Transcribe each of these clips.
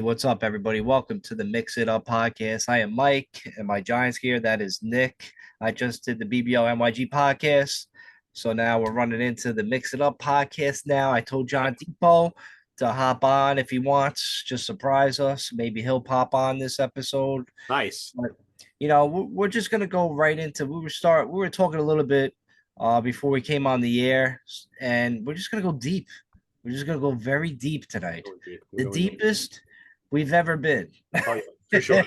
Hey, what's up, everybody? Welcome to the Mix It Up podcast. I am Mike, and my Giants gear, that is Nick. I just did the BBO NYG podcast. So now we're running into the Mix It Up podcast now. I told John Depot to hop on if he wants, just surprise us. Maybe he'll pop on this episode. Nice. But, we're just going to go right into we were talking a little bit before we came on the air, and we're just going to go deep. We're just gonna go very deep tonight. Going deep. The We're going deep. deepest we've ever been. Oh, yeah, for sure.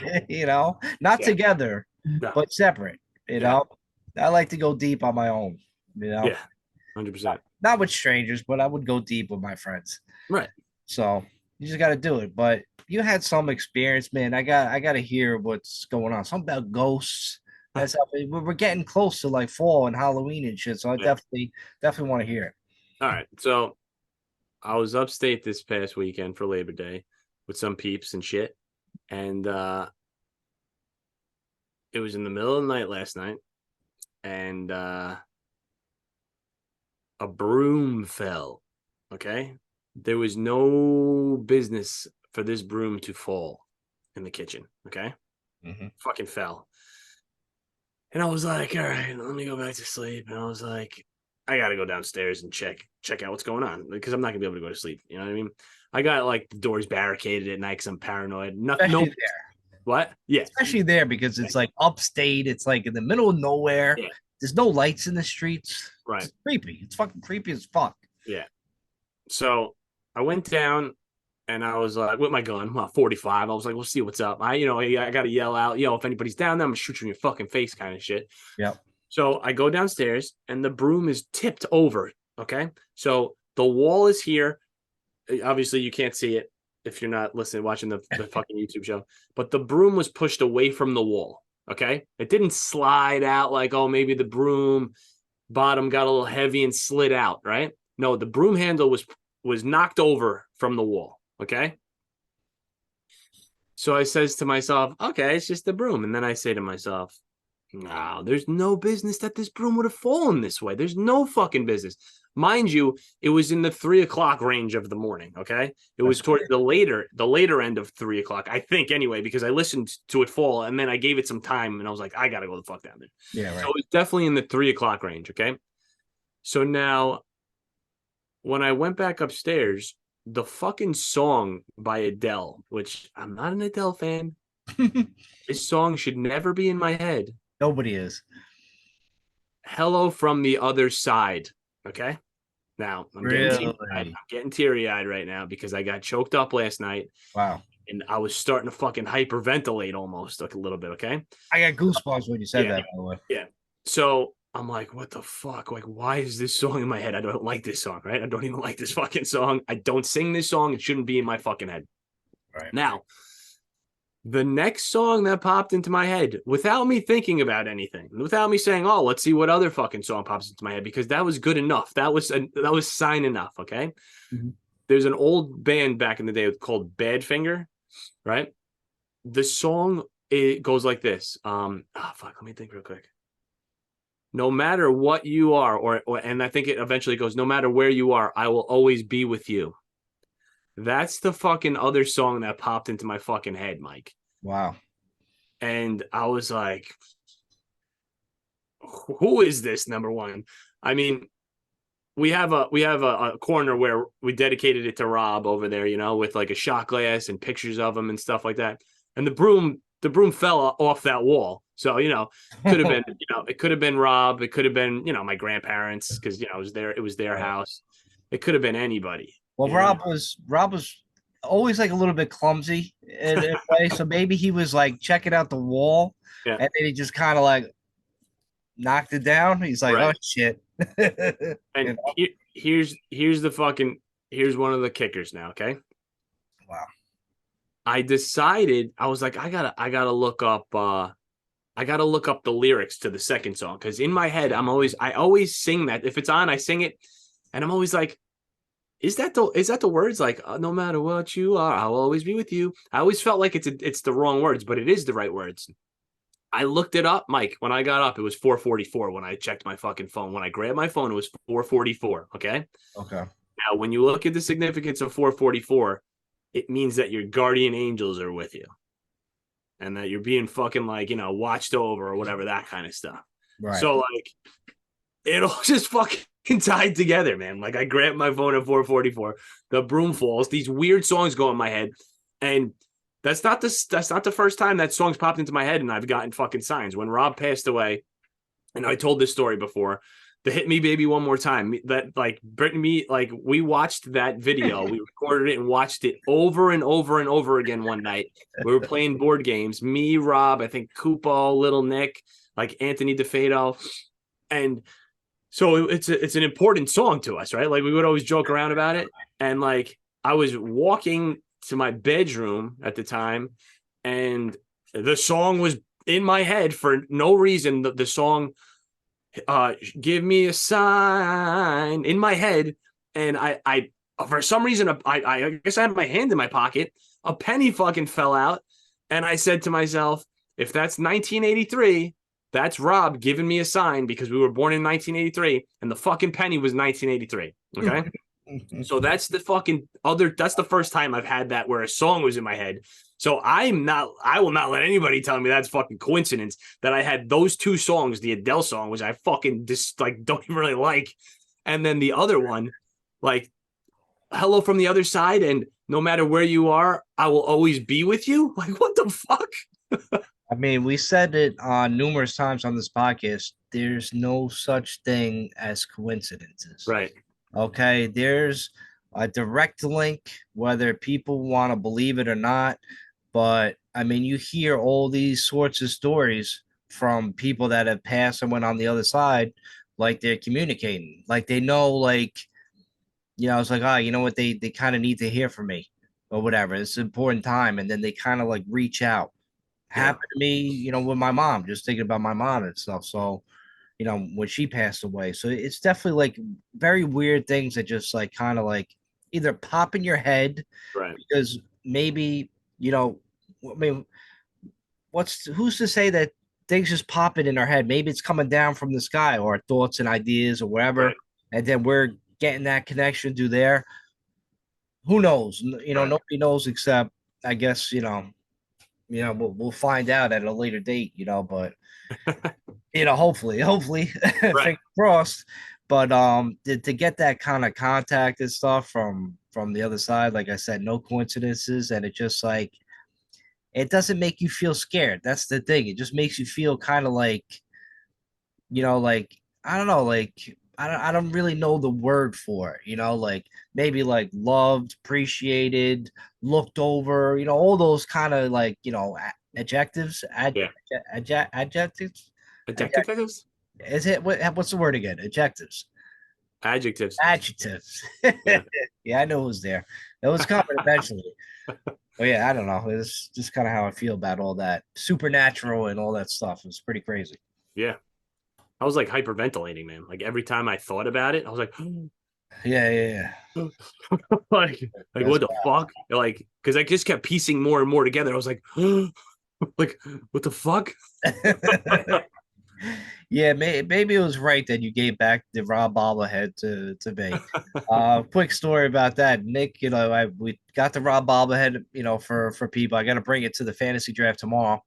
Not Yeah. together, No. but separate. Yeah. I like to go deep on my own. Yeah. 100%. Not with strangers, but I would go deep with my friends. Right. So you just got to do it. But you had some experience, man. I got to hear what's going on. Something about ghosts. That's how we're getting close to like fall and Halloween and shit. So I Yeah. definitely want to hear it. All right. So I was upstate this past weekend for Labor Day with some peeps and shit. And it was in the middle of the night last night. And a broom fell. Okay. There was no business for this broom to fall in the kitchen. Okay. Mhm. Fucking fell. And I was like, all right, let me go back to sleep. And I was like, I gotta go downstairs and check out what's going on because I'm not gonna be able to go to sleep. You know what I mean? I got like the doors barricaded at night because I'm paranoid. Especially No, there. what? Yeah, Especially there because it's like upstate. It's like in the middle of nowhere. yeah, There's no lights in the streets. right, It's creepy. It's fucking creepy as fuck. yeah. So I went down and I was like, with my gun, 45. I was like, we'll see what's up. I gotta yell out, if anybody's down there, I'm gonna shoot you in your fucking face, kind of shit. Yep. So I go downstairs and the broom is tipped over. Okay. So the wall is here. Obviously, you can't see it if you're not watching the fucking YouTube show, but the broom was pushed away from the wall. Okay. It didn't slide out like, oh, maybe the broom bottom got a little heavy and slid out. Right. No, the broom handle was knocked over from the wall. Okay. So I says to myself, okay, it's just the broom. And then I say to myself, no, there's no business that this broom would have fallen this way. There's no fucking business. Mind you, it was in the 3 o'clock range of the morning. Okay. It was towards the later end of 3 o'clock, I think, anyway, because I listened to it fall and then I gave it some time and I was like, I gotta go the fuck down there. Yeah, right. So it was definitely in the 3 o'clock range. Okay. So now when I went back upstairs, the fucking song by Adele, which I'm not an Adele fan, this song should never be in my head. Nobody is. Hello from the Other Side. Okay. Now I'm getting teary-eyed right now because I got choked up last night. Wow. And I was starting to fucking hyperventilate almost like a little bit. Okay. I got goosebumps when you said that, by the way. Yeah. So I'm like, what the fuck? Like, why is this song in my head? I don't like this song, right? I don't even like this fucking song. I don't sing this song. It shouldn't be in my fucking head. Right. Now, the next song that popped into my head without me thinking about anything, without me saying, oh, let's see what other fucking song pops into my head, because that was good enough. That was sign enough. Okay. Mm-hmm. There's an old band back in the day called Badfinger, right? The song, it goes like this. Let me think real quick. No matter what you are, and I think it eventually goes, no matter where you are, I will always be with you. That's the fucking other song that popped into my fucking head, Mike. Wow. And I was like, who is this, number one? I mean, we have a corner where we dedicated it to Rob over there, with like a shot glass and pictures of him and stuff like that. And the broom fell off that wall. So, could have been, it could have been Rob. It could have been, my grandparents, because, it was their house. It could have been anybody. Well, Rob was always like a little bit clumsy in a way. So maybe he was like checking out the wall, yeah, and then he just kind of like knocked it down. He's like, right. Oh shit. And here's one of the kickers now, okay? Wow. I decided, I was like, I gotta look up the lyrics to the second song, because in my head I always sing that. If it's on, I sing it, and I'm always like, is that the words, like, no matter what you are, I'll always be with you? I always felt like it's the wrong words, but it is the right words. I looked it up, Mike. When I got up, it was 4:44 when I checked my fucking phone. When I grabbed my phone, it was 4:44. Okay. Okay. Now, when you look at the significance of 4:44, it means that your guardian angels are with you and that you're being fucking like, watched over or whatever, that kind of stuff. Right. So like it all just fucking tied together, man. Like I grabbed my phone at 4:44, the broom falls, these weird songs go in my head. And that's not the first time that song's popped into my head and I've gotten fucking signs. When Rob passed away, and I told this story before, the Hit Me Baby One More Time, that like Brittany, like we watched that video, we recorded it and watched it over and over and over again one night. We were playing board games, me, Rob, I think Kupo, Little Nick, like Anthony DeFato. And so it's an important song to us, right? Like we would always joke around about it. And like I was walking to my bedroom at the time and the song was in my head for no reason. The song, Give Me a Sign, in my head. And I for some reason, I guess I had my hand in my pocket. A penny fucking fell out. And I said to myself, if that's 1983, that's Rob giving me a sign because we were born in 1983 and the fucking penny was 1983. Okay. So that's the first time I've had that where a song was in my head. So I will not let anybody tell me that's fucking coincidence that I had those two songs, the Adele song, which I fucking just like don't even really like. And then the other one, like Hello from the Other Side and No Matter Where You Are, I Will Always Be With You. Like, what the fuck? I mean, we said it numerous times on this podcast. There's no such thing as coincidences. Right. Okay. There's a direct link, whether people want to believe it or not. But I mean, you hear all these sorts of stories from people that have passed and went on the other side, like they're communicating, like they know, like, it's like, you know what, they kind of need to hear from me or whatever. It's an important time. And then they kind of like reach out. Happened to me, with my mom, just thinking about my mom and stuff. So, when she passed away. So it's definitely like very weird things that just like kind of like either pop in your head, Right. because maybe, I mean, who's to say that things just pop in our head? Maybe it's coming down from the sky or thoughts and ideas or wherever. Right. And then we're getting that connection through there. Who knows? Right. Nobody knows except, I guess, we'll find out at a later date, but hopefully, Right. fingers crossed. But to get that kind of contact and stuff from the other side, like I said, no coincidences, and it just like it doesn't make you feel scared. That's the thing. It just makes you feel kind of like, like I don't know, like I don't really know the word for it, like maybe like loved, appreciated, looked over, all those kind of like, adjectives, Yeah. adjectives. Adjectives? Is it what's the word again? Adjectives. Adjectives. Adjectives. Yeah. Yeah, I know it was there. It was coming eventually. But yeah, I don't know. It's just kind of how I feel about all that supernatural and all that stuff. It's pretty crazy. Yeah. I was like hyperventilating, man. Like every time I thought about it, I was like, Yeah. like That's what the fuck? Like, because I just kept piecing more and more together. I was like, like, what the fuck? Yeah, maybe it was right that you gave back the Rob bobblehead to me. Quick story about that, Nick. We got the Rob bobblehead, for people. I got to bring it to the fantasy draft tomorrow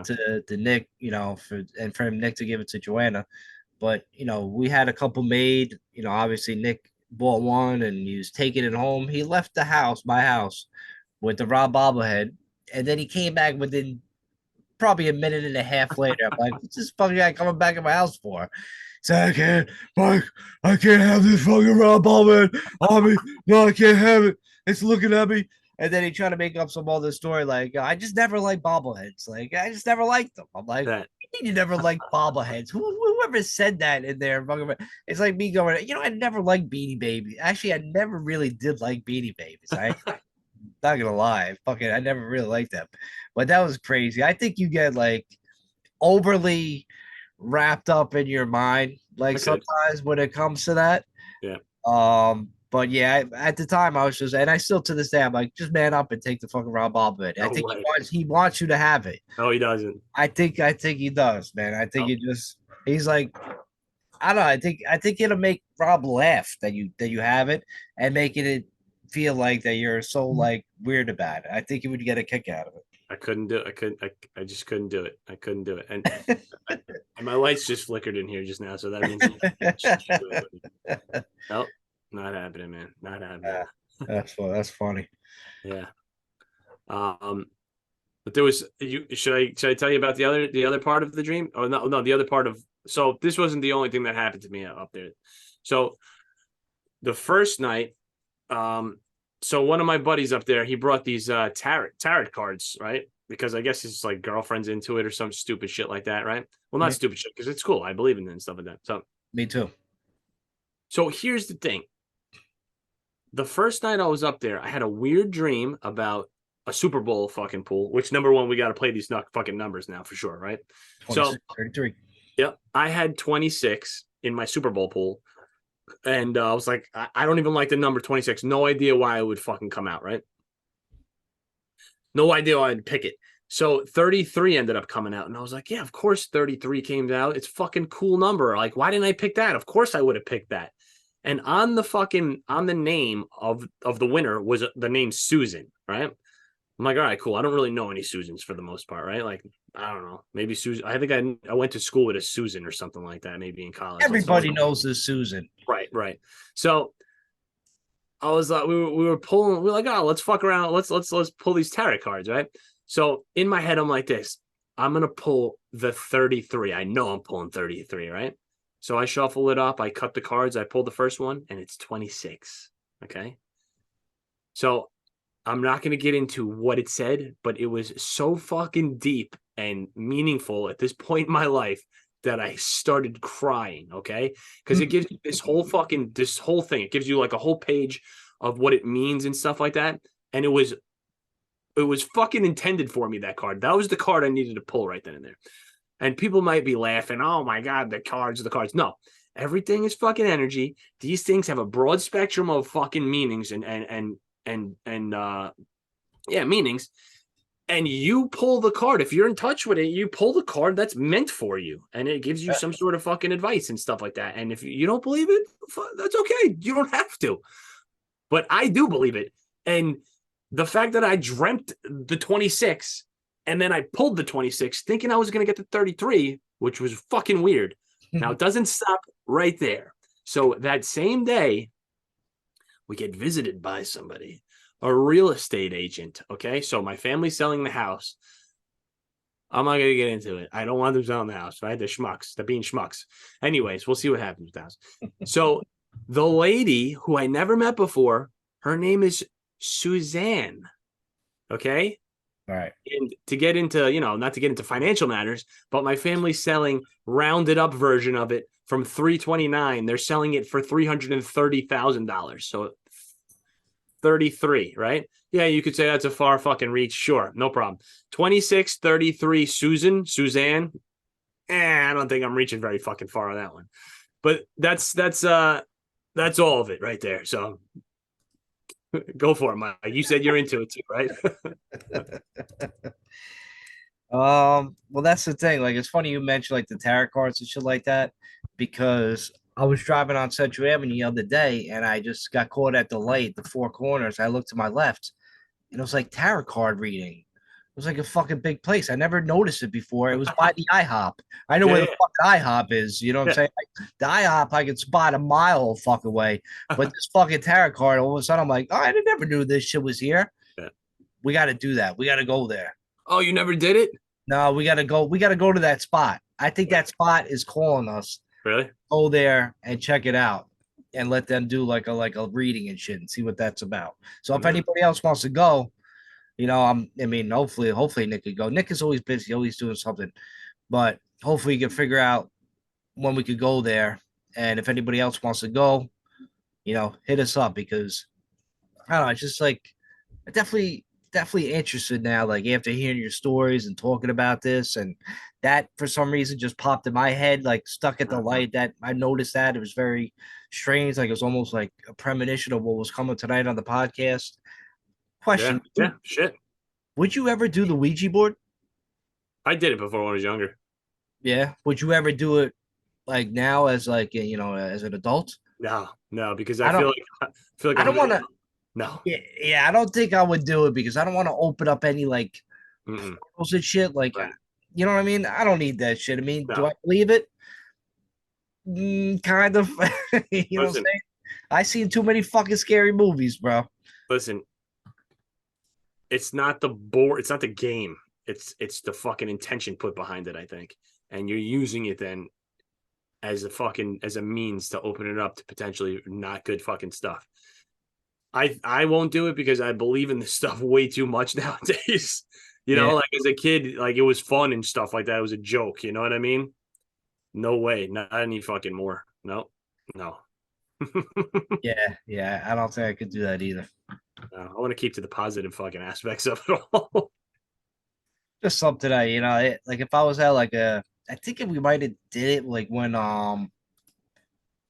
to Nick, for him Nick to give it to Joanna. But we had a couple made. Obviously Nick bought one and he was taking it home. He left my house, with the Rob bobblehead, and then he came back within probably a minute and a half later. I'm like, what's this fucking guy coming back in my house for? So Mike, I can't have this fucking Rob bobblehead on me. No, I can't have it. It's looking at me. And then he tried to make up some other story like, I just never liked bobbleheads. Like, I just never liked them. I'm like, you never liked bobbleheads. Whoever said that in there? It's like me going, I never liked Beanie Babies. Actually, I never really did like Beanie Babies. Not gonna lie, I never really liked them, but that was crazy. I think you get like overly wrapped up in your mind, like sometimes when it comes to that. Yeah. But yeah, at the time I was just, and I still to this day, I'm like, just man up and take the fucking Rob bobblehead. I think he wants you to have it. No, he doesn't. I think he does, man. I think he's like, I don't know. I think it'll make Rob laugh that you have it and making it feel like that you're so like weird about it. I think you would get a kick out of I couldn't do it. I couldn't. I just couldn't do it. I couldn't do it. And my lights just flickered in here just now, so that means it. nope, not happening, man. Not happening. That's funny. Yeah. But there was you. Should I tell you about the other part of the dream? Oh no, the other part of. So this wasn't the only thing that happened to me up there. So the first night, so one of my buddies up there, he brought these tarot cards, right? Because I guess his like girlfriend's into it or some stupid shit like that, right? Well, not stupid shit because it's cool. I believe in it and stuff like that. Me too. So here's the thing. The first night I was up there, I had a weird dream about a Super Bowl fucking pool, which number one, we got to play these fucking numbers now for sure, right? So, 33. yeah, I had 26 in my Super Bowl pool. And I was like, I don't even like the number 26. No idea why it would fucking come out, right? No idea why I'd pick it. So 33 ended up coming out. And I was like, yeah, of course 33 came out. It's fucking cool number. Like, why didn't I pick that? Of course I would have picked that. And on the name of the winner was the name Susan, right? I'm like, all right, cool. I don't really know any Susans for the most part, right? Like, I don't know. Maybe Susan. I think I went to school with a Susan or something like that, maybe in college. Everybody knows this Susan. Right. So I was like, we were pulling. We were like, oh, let's fuck around. Let's pull these tarot cards, right? So in my head, I'm like this. I'm gonna pull the 33. I know I'm pulling 33, right? So I shuffle it up. I cut the cards. I pull the first one, and it's 26. Okay. So I'm not going to get into what it said, but it was so fucking deep and meaningful at this point in my life that I started crying. Okay. Because it gives you this whole thing. It gives you like a whole page of what it means and stuff like that. And it was fucking intended for me, that card. That was the card I needed to pull right then and there. And people might be laughing, oh my God, the cards. No, everything is fucking energy. These things have a broad spectrum of fucking meanings and meanings. And you pull the card. If you're in touch with it, you pull the card that's meant for you. And it gives you some sort of fucking advice and stuff like that. And if you don't believe it, that's okay. You don't have to. But I do believe it. And the fact that I dreamt the 26 and then I pulled the 26 thinking I was going to get the 33, which was fucking weird. Now, it doesn't stop right there. So that same day, we get visited by somebody, a real estate agent. Okay. So my family's selling the house. I'm not going to get into it. I don't want them selling the house, right? They're schmucks. They're being schmucks. Anyways, we'll see what happens with the house. So the lady who I never met before, her name is Suzanne. Okay. All right. And to get into, not to get into financial matters, but my family's selling rounded up version of it from $329. They're selling it for $330,000. So 33, right? Yeah, you could say that's a far fucking reach. Sure, no problem. 26, 33, Suzanne. I don't think I'm reaching very fucking far on that one. But that's all of it right there. So go for it, Mike. You said you're into it too, right? Well, that's the thing. Like, it's funny you mentioned like the tarot cards and shit like that, because I was driving on Central Avenue the other day and I just got caught at the light, the four corners. I looked to my left and it was like tarot card reading. It was like a fucking big place. I never noticed it before. It was by the IHOP. I know where the fucking IHOP is. You know what I'm saying? Like, the IHOP I can spot a mile fucking away. But this fucking tarot card, all of a sudden I'm like, oh, I never knew this shit was here. Yeah. We got to do that. We got to go there. Oh, you never did it? No, we got to go. We got to go to that spot. I think that spot is calling us. Really? Go there and check it out and let them do like a reading and shit and see what that's about. So if anybody else wants to go, hopefully Nick could go. Nick is always busy, always doing something, but hopefully you can figure out when we could go there. And if anybody else wants to go, hit us up, because I don't know. It's just like, I definitely interested now, like after hearing your stories and talking about this, and that for some reason just popped in my head, like stuck at the light. That I noticed that it was very strange, like it was almost like a premonition of what was coming tonight on the podcast. Question. Yeah, shit. Would you ever do the Ouija board? I did it before when I was younger. Yeah. Would you ever do it like now as like, as an adult? No, because I feel like I don't want to. No. Yeah, I don't think I would do it because I don't want to open up any like Mm-mm. portals and shit. Like, Right. you know what I mean? I don't need that shit. I mean, do No. I believe it? Kind of. You know what I'm Listen, saying? I seen too many fucking scary movies, bro. listen. It's not the board. It's not the game. It's the fucking intention put behind it. I think, and you're using it then as a fucking as a means to open it up to potentially not good fucking stuff. I won't do it because I believe in this stuff way too much nowadays. Yeah, Like as a kid, like it was fun and stuff like that. It was a joke. You know what I mean? No way, not any fucking more. No, no. yeah. I don't think I could do that either. I want to keep to the positive fucking aspects of it all. Just something that like if I was at like I think if we might have did it like when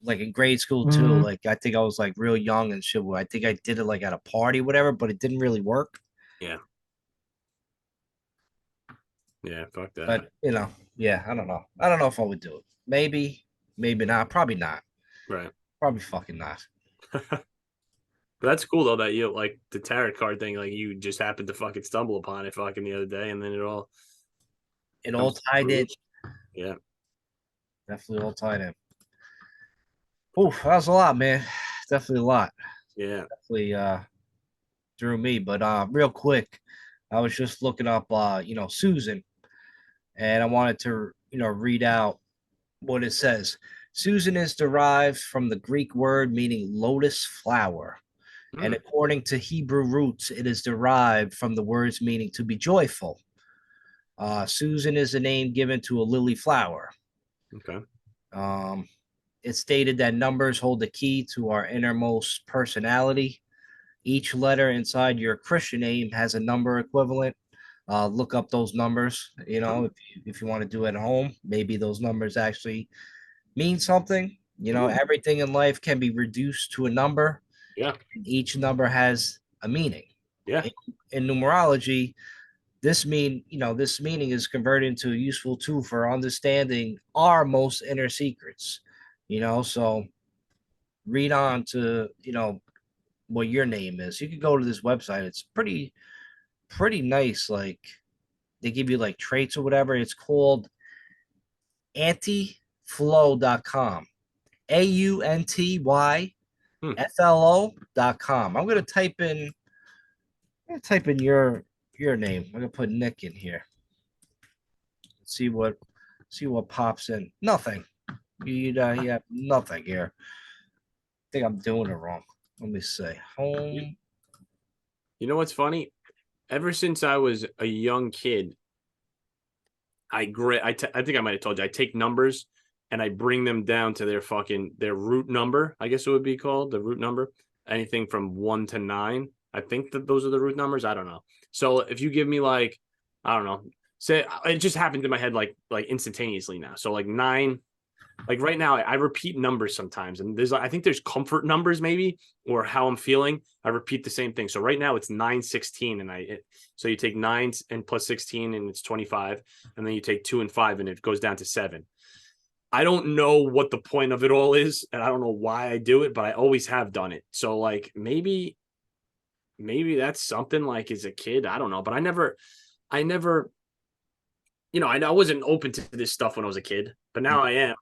like in grade school too. Like I think I was like real young and shit. I think I did it like at a party, whatever, but it didn't really work. Yeah, yeah. Fuck that. But yeah, I don't know. I don't know if I would do it. Maybe, maybe not. Probably not. Right. Probably fucking not. But that's cool though that you like the tarot card thing. Like you just happened to fucking stumble upon it fucking the other day, and then it all It all comes to tied in. fruition. Yeah, Definitely all tied in. Oof, that was a lot, man. Definitely a lot. yeah. Definitely through me. But real quick, I was just looking up Susan, and I wanted to read out what it says. Susan is derived from the Greek word meaning lotus flower. And Mm, according to Hebrew roots, it is derived from the words meaning to be joyful. Susan is a name given to a lily flower. okay. Um, it's stated that numbers hold the key to our innermost personality. Each letter inside your Christian name has a number equivalent. Look up those numbers. Mm, If you want to do it at home, maybe those numbers actually mean something. mm, Everything in life can be reduced to a number. yeah, Each number has a meaning. yeah. In numerology, this meaning is converted into a useful tool for understanding our most inner secrets. So read on to what your name is. You can go to this website. It's pretty nice. Like they give you like traits or whatever. It's called antiflow.com. Hmm. AUNTYFLO.com. I'm gonna type in your name. I'm gonna put Nick in here. See what pops in. Nothing. You have nothing here. I think I'm doing it wrong. Let me see. You, Home. you know what's funny? Ever since I was a young kid, I think I might have told you I take numbers and I bring them down to their root number. I guess it would be called the root number. Anything from 1 to 9. I think that those are the root numbers. I don't know. So if you give me like, I don't know, say it just happened in my head like instantaneously now. So like 9, like right now I repeat numbers sometimes, and I think there's comfort numbers maybe, or how I'm feeling. I repeat the same thing. So right now it's 916, and so you take 9 and plus 16 and it's 25, and then you take 2 and 5 and it goes down to 7. I don't know what the point of it all is, and I don't know why I do it, but I always have done it. So like maybe that's something like as a kid, I don't know, but I never I wasn't open to this stuff when I was a kid, but now I am.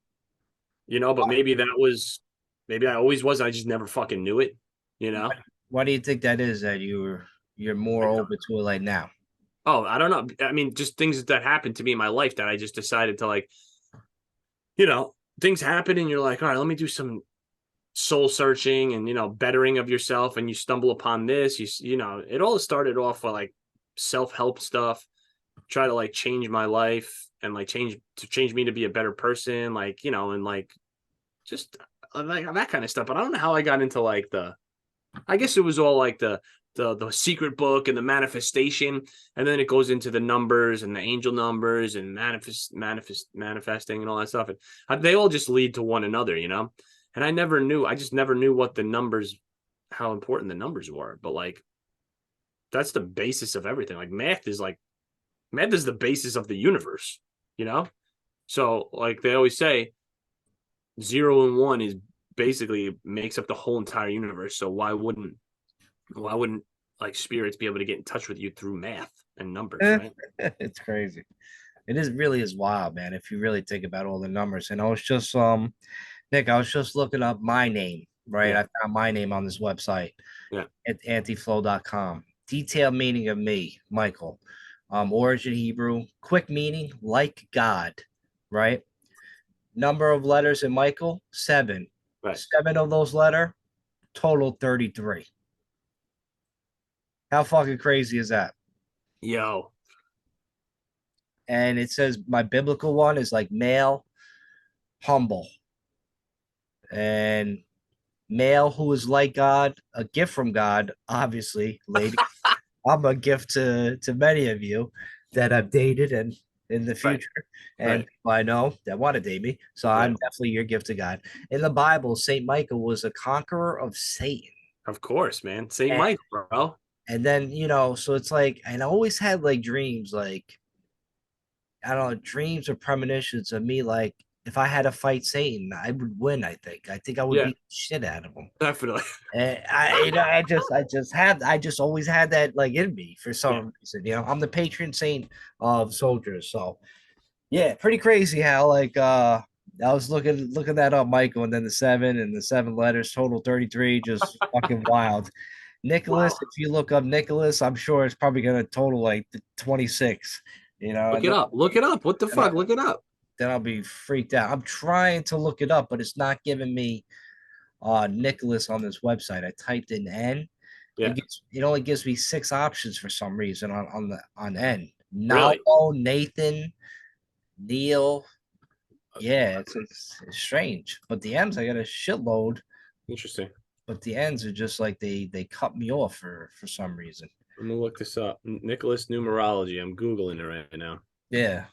But maybe I always was. I just never fucking knew it, you know? Why do you think that is that you're more Like, open to it like now? oh, I don't know. I mean, just things that happened to me in my life that I just decided to like, things happen and you're like, all right, let me do some soul searching and, bettering of yourself. And you stumble upon this, it all started off with like self-help stuff, try to like change my life and like change me to be a better person. Like, and like, just like that kind of stuff. But I don't know how I got into like I guess it was all like the secret book and the manifestation, and then it goes into the numbers and the angel numbers and manifesting and all that stuff. And they all just lead to one another. And I just never knew what the numbers, how important the numbers were. But like that's the basis of everything. Like math is the basis of the universe. You know, so like they always say, 0 and 1 is basically makes up the whole entire universe. So why wouldn't Why wouldn't like spirits be able to get in touch with you through math and numbers, Eh, right? it's crazy. It is really is wild, man. If you really think about all the numbers, and I was just Nick, I was just looking up my name, right? Yeah. I found my name on this website Yeah. at antiflow.com. Detailed meaning of me, Michael. Origin Hebrew, quick meaning, like God, right? Number of letters in Michael, 7. Right. 7 of those letter, total 33. How fucking crazy is that? Yo. And it says my biblical one is like male, humble, and male who is like God, a gift from God, obviously, lady. I'm a gift to many of you that I've dated and in the Right. future, and Right. people I know that want to date me. So I'm Right. definitely your gift to God. In the Bible, Saint Michael was a conqueror of Satan. Of course, man. Saint And, Mike, bro. and then, so it's like, and I always had like dreams, like, I don't know, dreams or premonitions of me, like, if I had to fight Satan, I would win. I think I would Yeah, beat the shit out of him. definitely. And I just always had that like in me for Yeah. some reason. I'm the patron saint of soldiers. So yeah, pretty crazy how like I was looking that up, Michael, and then the 7 letters, total 33, just fucking wild. Nicholas, Wow. if you look up Nicholas, I'm sure it's probably gonna total like 26, Look and it up. Look it up. What the then, fuck? Look it up. then I'll be freaked out. I'm trying to look it up, but it's not giving me Nicholas on this website. I typed in N. Yeah. It only gives me 6 options for some reason on N. Really Naldo, Nathan, Neil. Yeah, it's strange. But the M's I got a shitload, interesting. but the N's are just like they cut me off for some reason. I'm gonna look this up. Nicholas numerology. I'm googling it right now. Yeah.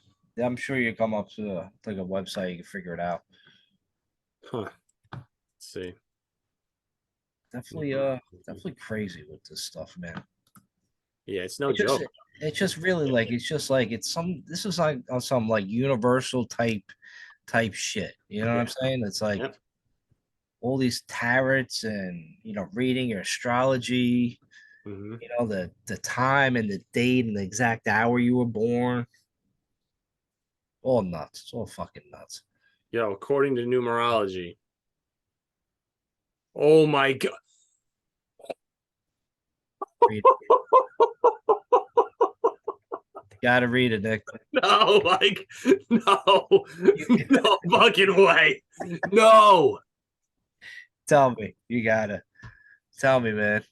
I'm sure you come up to like a website, you can figure it out. Huh. Let's see. Definitely definitely crazy with this stuff, man. Yeah, it's no It just joke. it's just really like it's some this is like on some like universal type shit. You know what I'm Yeah. saying? It's like Yep. all these tarots and reading your astrology, Hmm. the time and the date and the exact hour you were born. All nuts. It's all fucking nuts. Yo, according to numerology. Oh my god. Read Gotta read it, Nick. No, like, no, no fucking way. No. Tell me. You gotta tell me, man.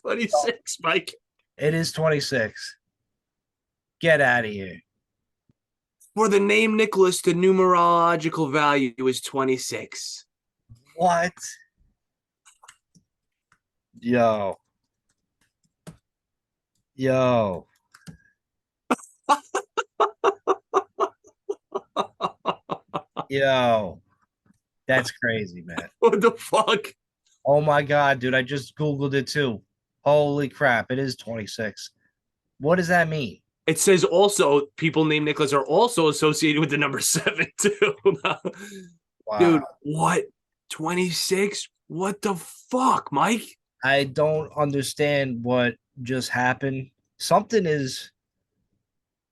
26, Mike. It is 26. Get out of here. For the name Nicholas, the numerological value is 26. What? Yo. Yo. Yo. That's crazy, man. What the fuck? Oh my god, dude. I just Googled it too. Holy crap. It is 26. What does that mean? It says also people named Nicholas are also associated with the number 7 too. Dude, Wow. what? 26? What the fuck, Mike? I don't understand what just happened. Something is,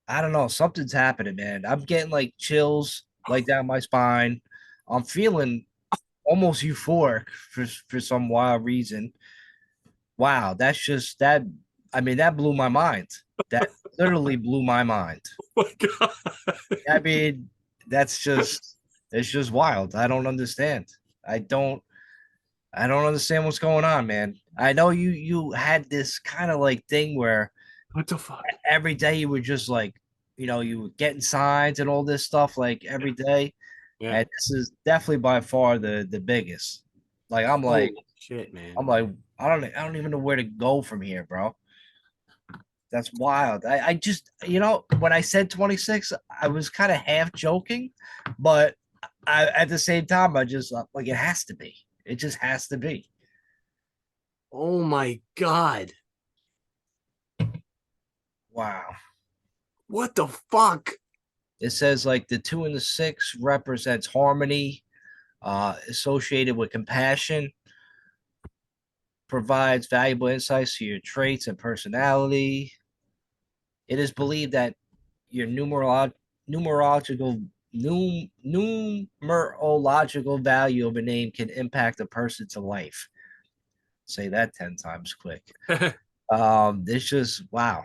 I don't know, something's happening, man. I'm getting like chills like down my spine. I'm feeling almost euphoric for some wild reason. Wow, that's just that. I mean, that blew my mind. That literally blew my mind. Oh my god. I mean, it's just wild. I don't understand. I don't I don't understand what's going on, man. I know you had this kind of like thing where What the fuck? every day you were just like, you were getting signs and all this stuff like every day. Yeah. And this is definitely by far the biggest. Like Holy shit, man. I'm like I don't even know where to go from here, bro. That's wild. I just when I said 26, I was kind of half joking, but at the same time I just like it has to be. It just has to be. Oh my god. Wow. What the fuck? It says like the 2 and the 6 represents harmony, associated with compassion. provides valuable insights to your traits and personality. It is believed that your numerological value of a name can impact a person's life. Say that 10 times quick. It's just wow.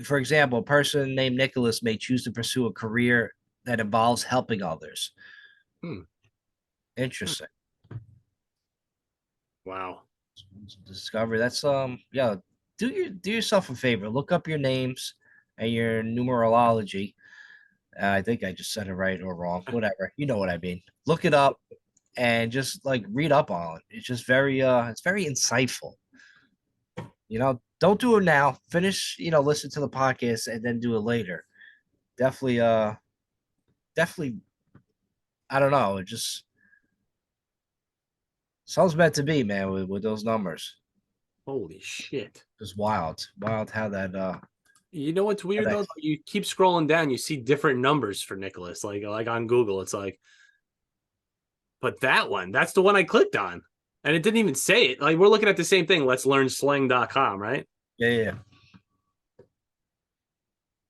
For example, a person named Nicholas may choose to pursue a career that involves helping others. Interesting. Wow. Discovery. That's yeah. Do yourself a favor. Look up your names and your numerology. I think I just said it right or wrong. Whatever. You know what I mean. Look it up and just like read up on it. It's just it's very insightful. Don't do it now. Finish, listen to the podcast and then do it later. Definitely, definitely, I don't know. It just sounds meant to be, man, with those numbers. Holy shit. Just wild. Wild how that You know what's weird though? You keep scrolling down, you see different numbers for Nicholas. Like on Google, it's like, but that's the one I clicked on. And it didn't even say it. Like we're looking at the same thing. Let's learn slang.com, right? Yeah.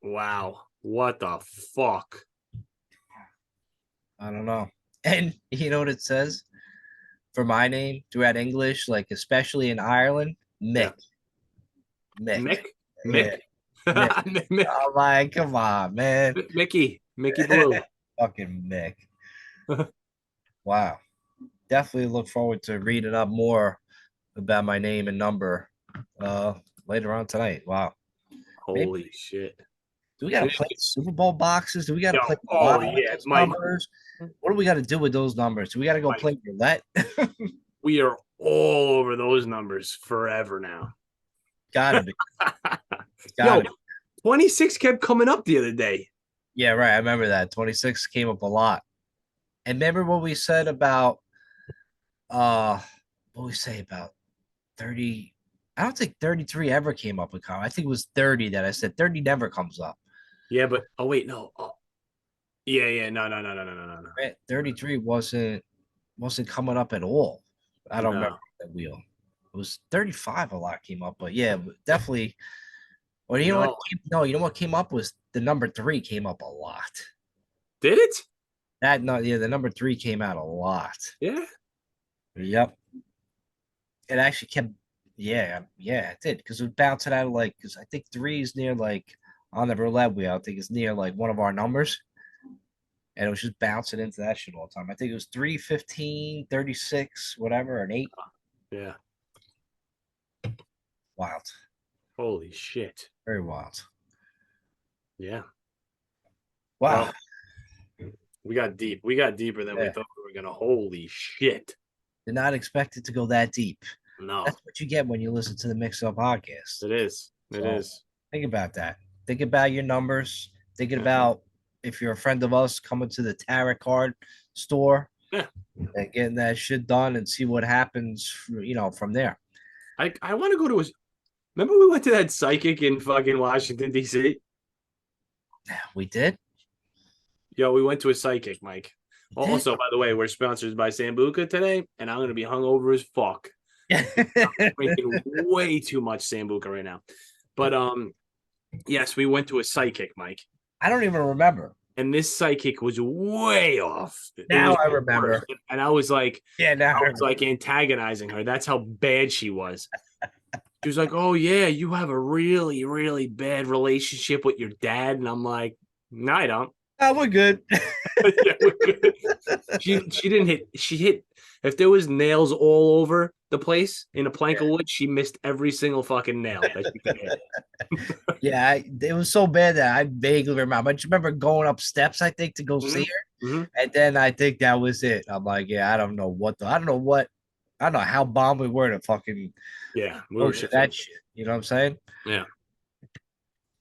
Wow. What the fuck? I don't know. And you know what it says for my name throughout English, like especially in Ireland? Mick. Yeah. Mick? Yeah. Mick. Oh my, come on, man. Mickey Blue. Fucking Mick. Wow. Definitely look forward to reading up more about my name and number later on tonight. Wow. Holy shit. Do we gotta play Super Bowl boxes? Do we gotta play numbers? What do we gotta do with those numbers? Do we gotta go play roulette? We are all over those numbers forever now. Gotta be. Yo, 26 kept coming up the other day. Yeah, right. I remember that. 26 came up a lot. And remember what we said about what we say about 30? I don't think 33 ever came up with Kyle. I think it was 30 that I said 30 never comes up. Yeah, but no. Oh. Yeah, no. 33 wasn't coming up at all. I don't remember that wheel. It was 35 a lot came up, but yeah, definitely. Well, you know what came up was the number 3 came up a lot. Did it? The number 3 came out a lot. Yeah. Yep. It actually kept. Yeah, it did because it was bouncing out of because I think 3 is near on the roulette wheel. I think it's near one of our numbers, and it was just bouncing into that shit all the time. I think it was 3, 15, 36, whatever, an 8. Yeah. Wild. Holy shit. Very wild. Yeah. Wow. Well, we got deep. We got deeper than we thought we were gonna. Holy shit. Did not expect it to go that deep. No. That's what you get when you listen to the Mix Up podcast. It is. It is. Think about that. Think about your numbers. Thinking about if you're a friend of us coming to the tarot card store and getting that shit done and see what happens, from there. I want to go to remember we went to that psychic in fucking Washington, D.C.? We did? Yo, we went to a psychic, Mike. Also, by the way, we're sponsored by Sambuca today, and I'm going to be hungover as fuck. I'm drinking way too much Sambuca right now. But yes, we went to a psychic, Mike. I don't even remember. And this psychic was way off. Now I remember. And I was like, I was like antagonizing her. That's how bad she was. She was like, "Oh yeah, you have a really, really bad relationship with your dad." And I'm like, "No, I don't." Oh, we're good. Yeah, we're good. She didn't hit. She hit. If there was nails all over the place in a plank of wood, she missed every single fucking nail that she could hit. Yeah, it was so bad that I vaguely remember. I just remember going up steps, I think, to go see her, and then I think that was it. I'm like, I don't know I don't know how bombed we were to fucking that shit. You know what I'm saying? Yeah,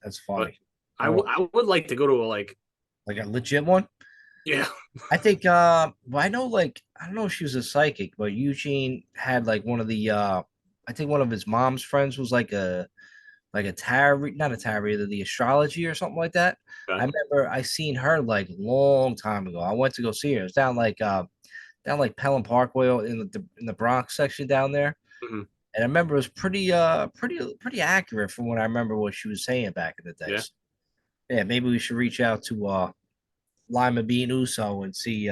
that's funny. I would like to go to a legit one. Yeah, I think. I know. I don't know if she was a psychic, but Eugene had one of the. I think one of his mom's friends was like a tarot, not a tarot, either the astrology or something like that. Okay. I remember I seen her long time ago. I went to go see her. It was down Pelham Parkway in the Bronx section down there. And I remember it was pretty accurate from what I remember what she was saying back in the Yeah. days. Yeah, maybe we should reach out to Lima Bean Uso and see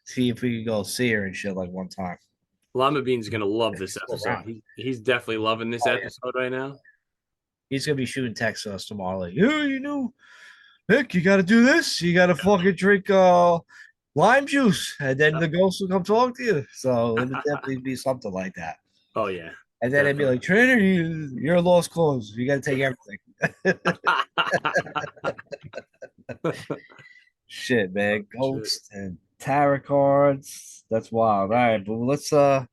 see if we could go see her and shit like one time. Lama Bean's gonna love If this he's still episode. around. He's definitely loving this Oh yeah. episode right now. He's gonna be shooting texts to us tomorrow, like, yeah, you know, Nick, you gotta do this. You gotta fucking drink lime juice, and then the ghost will come talk to you. So it'll definitely be something like that. Oh yeah, And then it'd be definitely. like, Trainer, you're a lost cause. You gotta take everything. Shit, man. Shit. Ghosts and tarot cards. That's wild. All right, but I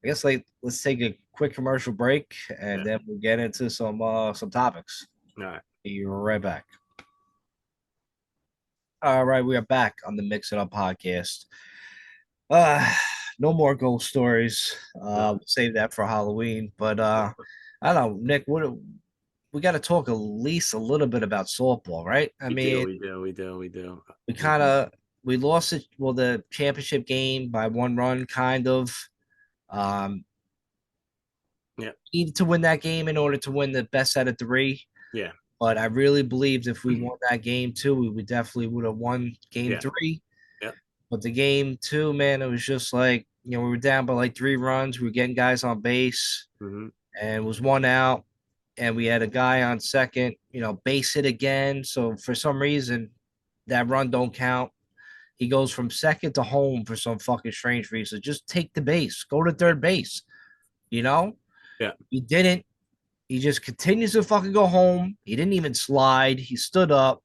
guess like let's take a quick commercial break and Yeah. then we'll get into some topics. All right. Be right back. All right, we are back on the Mix It Up podcast. Uh no more ghost stories. No. We'll save that for Halloween. But I don't know, Nick, what we got to talk at least a little bit about softball, right? I We do. mean, We do. We do. We do. we kind of we lost it, well, the championship game by 1 run, kind of. Um, Yeah. Needed to win that game in order to win the best out of three. Yeah. But I really believed if we won that game too, we would definitely would have won game Yeah. three. Yeah. But the game two, man, it was just like, we were down by like 3 runs. We were getting guys on base, Mm-hmm. and it was 1 out, and we had a guy on second, base hit again. So for some reason, that run don't count. He goes from second to home for some fucking strange reason. Just take the base, go to third base. You know, Yeah. he didn't. He just continues to fucking go home. He didn't even slide. He stood up.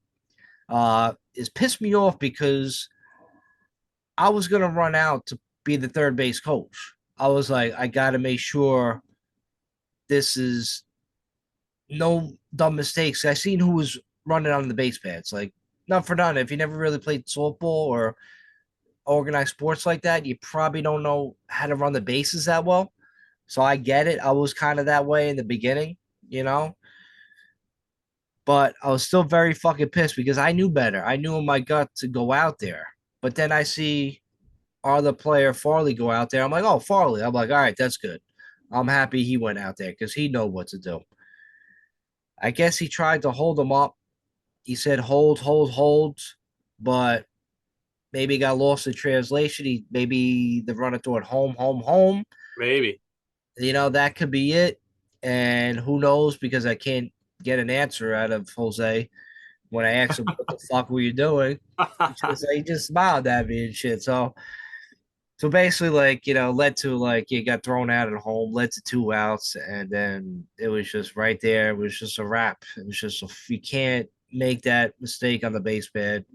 It's pissed me off because I was gonna run out to be the third base coach. I was like, I gotta make sure this is no dumb mistakes. I seen who was running on the base pads. Like, not for nothing. If you never really played softball or organized sports like that, you probably don't know how to run the bases that well. So I get it. I was kind of that way in the beginning, you know, but I was still very fucking pissed because I knew better. I knew in my gut to go out there. But then I see our other player Farley go out there. I'm like, oh, Farley. I'm like, all right, that's good. I'm happy he went out there because he know what to do. I guess he tried to hold him up. He said hold, hold, hold, but maybe got lost in translation. Maybe the runner thought home, home, home. Maybe. That could be it. And who knows, because I can't get an answer out of Jose when I asked him what the fuck were you doing. He just smiled at me and shit. So basically, like, led to like you got thrown out at home, led to 2 outs, and then it was just right there. It was just a wrap. It was just you can't make that mistake on the base pad.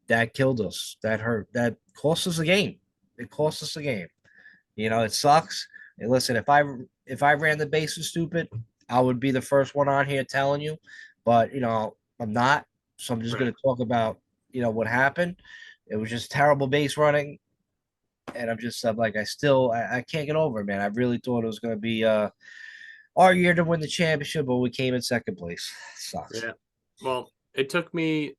That killed us. That hurt. That cost us a game. It cost us a game. It sucks. And listen, if I ran the bases stupid, I would be the first one on here telling you. But I'm not. So I'm just Right. gonna talk about what happened. It was just terrible base running, and I'm like I can't get over it, man. I really thought it was gonna be our year to win the championship, but we came in second place. Sucks. Yeah. Well, it took me.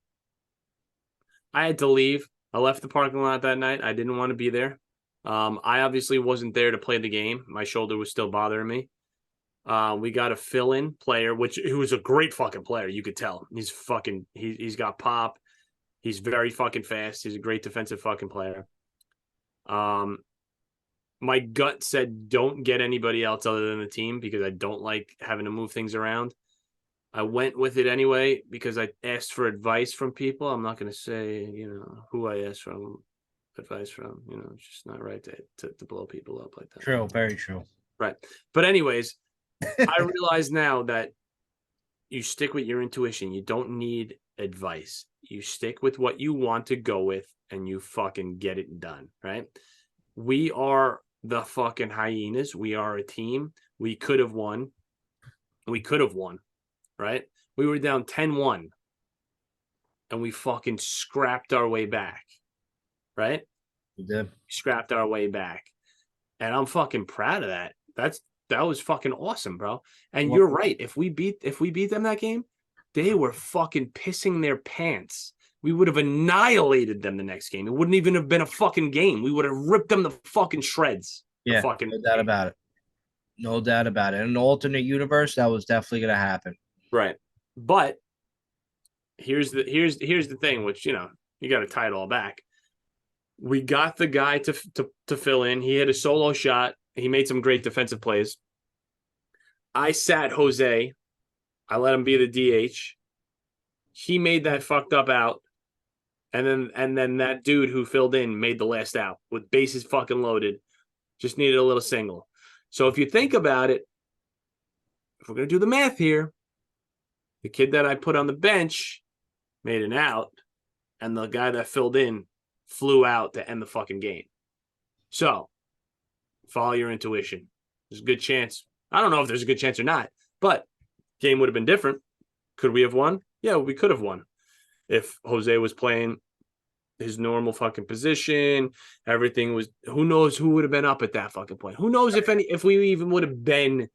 I had to leave. I left the parking lot that night. I didn't want to be there. I obviously wasn't there to play the game. My shoulder was still bothering me. We got a fill-in player, who was a great fucking player. You could tell he's got pop. He's very fucking fast. He's a great defensive fucking player. My gut said don't get anybody else other than the team because I don't like having to move things around. I went with it anyway because I asked for advice from people. I'm not going to say, who I asked from advice from. It's just not right to blow people up like that. True, very true. Right. But anyways, I realize now that you stick with your intuition. You don't need advice. You stick with what you want to go with and you fucking get it done, right? We are the fucking Hyenas. We are a team. We could have won. Right? We were down 10-1 and we fucking scrapped our way back. Right? We did. Scrapped our way back. And I'm fucking proud of that. That was fucking awesome, bro. And you're right. If we beat them that game, they were fucking pissing their pants. We would have annihilated them the next game. It wouldn't even have been a fucking game. We would have ripped them the fucking shreds. Yeah, no doubt about it. No doubt about it. In an alternate universe, that was definitely gonna happen. Right. But here's the thing, which you got to tie it all back. We got the guy to fill in. He hit a solo shot. He made some great defensive plays. I sat Jose. I let him be the DH. He made that fucked up out. And then that dude who filled in made the last out with bases fucking loaded. Just needed a little single. So if you think about it, if we're gonna do the math here, the kid that I put on the bench made an out, and the guy that filled in flew out to end the fucking game. So follow your intuition. There's a good chance. I don't know if there's a good chance or not, but game would have been different. Could we have won? Yeah, we could have won. If Jose was playing his normal fucking position, everything was, who knows who would have been up at that fucking point? Who knows if we even would have been,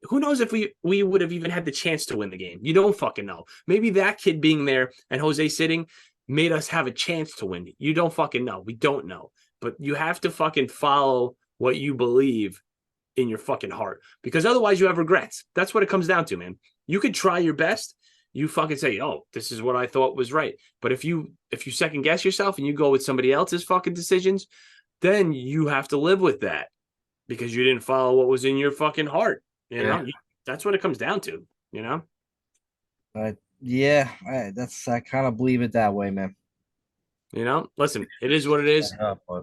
who knows if we would have even had the chance to win the game? You don't fucking know. Maybe that kid being there and Jose sitting made us have a chance to win. You don't fucking know. We don't know. But you have to fucking follow what you believe in your fucking heart, because otherwise you have regrets. That's what it comes down to, man. You could try your best. You fucking say, oh, this is what I thought was right. But if you second guess yourself and you go with somebody else's fucking decisions, then you have to live with that because you didn't follow what was in your fucking heart. You know, that's what it comes down to, you know? Yeah, I kind of believe it that way, man. You know, listen, it is what it is.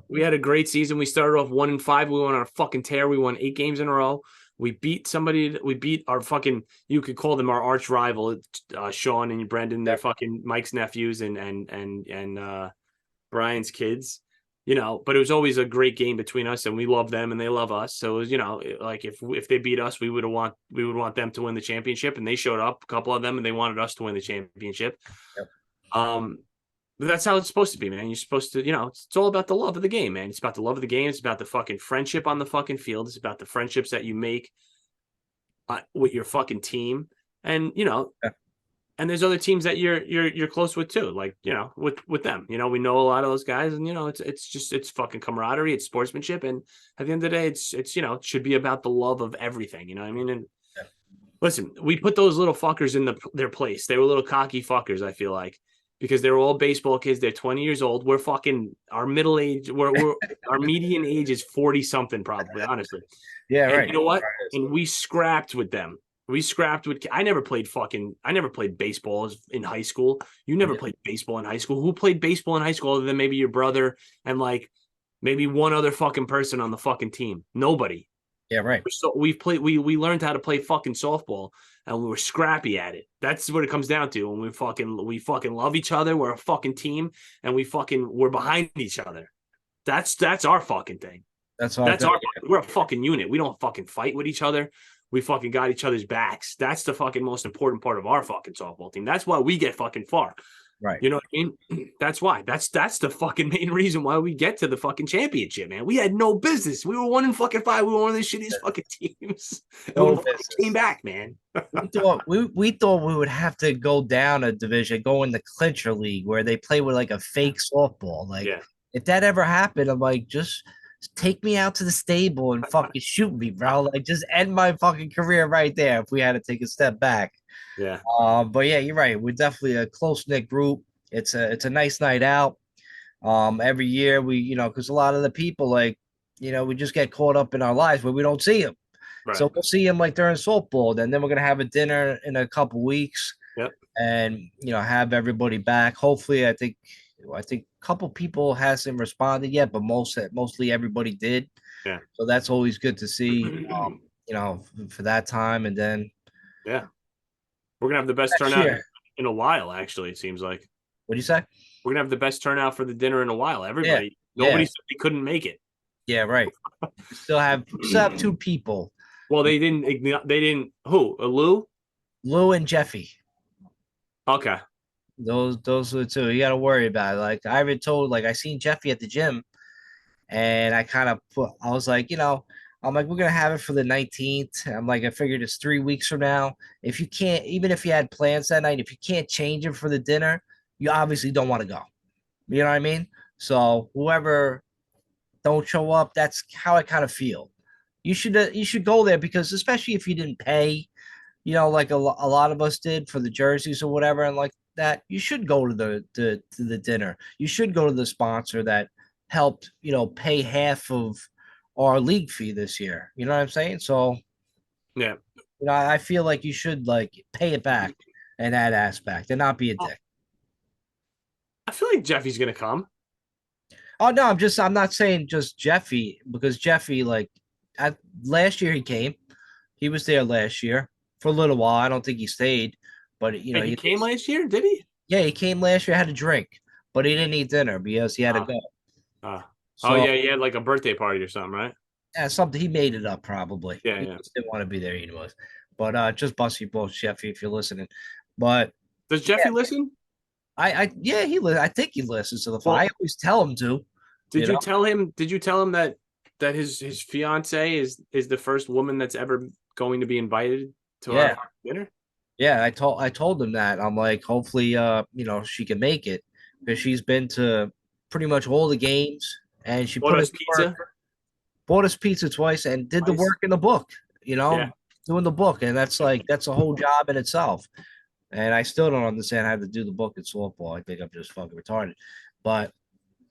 We had a great season. We started off 1-5. We went on a fucking tear. We won 8 games in a row. We beat somebody. We beat our fucking, you could call them our arch rival, Sean and Brendan. They're fucking Mike's nephews and Brian's kids. You know, but it was always a great game between us, and we love them and they love us. So it was, like if they beat us, we would want them to win the championship, and they showed up, a couple of them, and they wanted us to win the championship. Yep. But that's how it's supposed to be, man. You're supposed to, it's all about the love of the game, man. It's about the love of the game. It's about the fucking friendship on the fucking field. It's about the friendships that you make with your fucking team, and and there's other teams that you're close with too, like with them. We know a lot of those guys, and it's fucking camaraderie, it's sportsmanship, and at the end of the day, it's it should be about the love of everything. You know what I mean? And listen, we put those little fuckers in their place. They were little cocky fuckers, I feel like, because they're all baseball kids. They're 20 years old. We're fucking our middle age. We're our median age is 40 something, probably, honestly. Yeah, and right. You know what? And we scrapped with them. I never played baseball in high school. You never played baseball in high school. Who played baseball in high school other than maybe your brother and like maybe one other fucking person on the fucking team? Nobody. Yeah, right. So we learned how to play fucking softball, and we were scrappy at it. That's what it comes down to. And we fucking love each other. We're a fucking team, and we're behind each other. That's our fucking thing. We're a fucking unit. We don't fucking fight with each other. We fucking got each other's backs. That's the fucking most important part of our fucking softball team. That's why we get fucking far. Right. You know what I mean? That's why. That's the fucking main reason why we get to the fucking championship, man. We had no business. We were 1-5. We were one of the shittiest fucking teams. No, we came back, man. we thought we would have to go down a division, go in the clincher league where they play with like a fake softball. Like if that ever happened, I'm like, just take me out to the stable and fucking shoot me, bro. Like just end my fucking career right there if we had to take a step back. Yeah. But yeah, you're right. We're definitely a close-knit group. It's a nice night out. Every year we, because a lot of the people like, we just get caught up in our lives where we don't see them. Right. So we'll see them like during softball. Then we're gonna have a dinner in a couple weeks. Yep. And have everybody back. Hopefully, I think a couple people hasn't responded yet, but mostly everybody did. Yeah. So that's always good to see. For that time, and then we're gonna have the best turnout in a while. Actually, it seems like. What do you say? We're gonna have the best turnout for the dinner in a while. Everybody, nobody said they couldn't make it. Yeah, right. still have 2 people. Well, they didn't. They didn't. Who? Lou? Lou and Jeffy. Okay. Those are the 2 you got to worry about. Like I even told, like I seen Jeffy at the gym, and I was like, I'm like, we're gonna have it for the 19th. I'm like, I figured it's 3 weeks from now. If you can't, even if you had plans that night, if you can't change it for the dinner, you obviously don't want to go. You know what I mean? So whoever don't show up, that's how I kind of feel. you should go there because especially if you didn't pay, like a lot of us did for the jerseys or whatever, and like that, you should go to the dinner. You should go to the sponsor that helped, pay half of our league fee this year. You know what I'm saying? So, Yeah. I feel like you should like pay it back in that aspect and not be a dick. I feel like Jeffy's gonna come. Oh no, I'm not saying just Jeffy because Jeffy, like, last year he came. He was there last year for a little while. I don't think he stayed, but Wait, he came last year, did he? yeah, he came last year, had a drink, but he didn't eat dinner because he had to Uh, go. oh So yeah, he had like a birthday party or something, right? yeah, something he made it up probably. Yeah, He yeah. just didn't want to be there anyways. But just bust you both, Jeffy, if you're listening. But Does yeah, Jeffy listen? yeah, I think he listens to the file. Well, I always tell him to, did you tell him? Did you tell him that his fiance is the first woman that's ever going to be invited to Yeah. our dinner? Yeah, I told him that. I'm like, hopefully, she can make it because she's been to pretty much all the games and she Bought put in us the work, pizza bought us pizza twice and did the twice. work in the book, Yeah, doing the book. And that's a whole job in itself. And I still don't understand how to do the book in softball. I think I'm just fucking retarded. But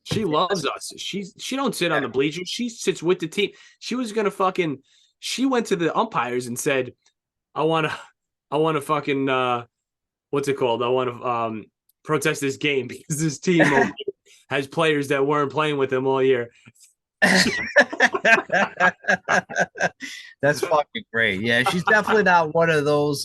she loves us. She don't sit on the bleachers. She sits with the team. She was gonna fucking. She went to the umpires and said, I wanna fucking what's it called? I want to protest this game because this team has players that weren't playing with them all year. that's fucking great. Yeah, she's definitely not one of those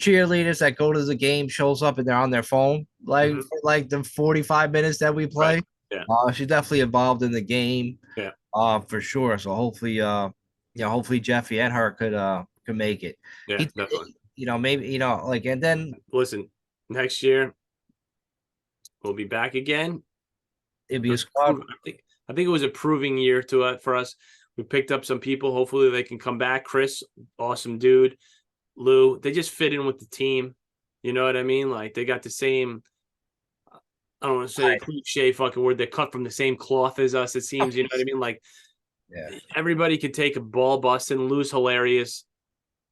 cheerleaders that go to the game, shows up, and they're on their phone like for like the 45 minutes that we play. Right. Yeah. She's definitely involved in the game. Yeah. For sure. So hopefully, hopefully Jeffy and her could make it. Yeah, definitely. Maybe like, and then Listen, next year we'll be back again. it'd be a squad. I think it was a proving year for us. We picked up some people. Hopefully they can come back. Chris, awesome dude. Lou, they just fit in with the team. You know what I mean? Like they got the same. I don't want to say cliche fucking word. They're cut from the same cloth as us. It seems. You know what I mean? Like Yeah. everybody could take a ball busting. Lou's hilarious.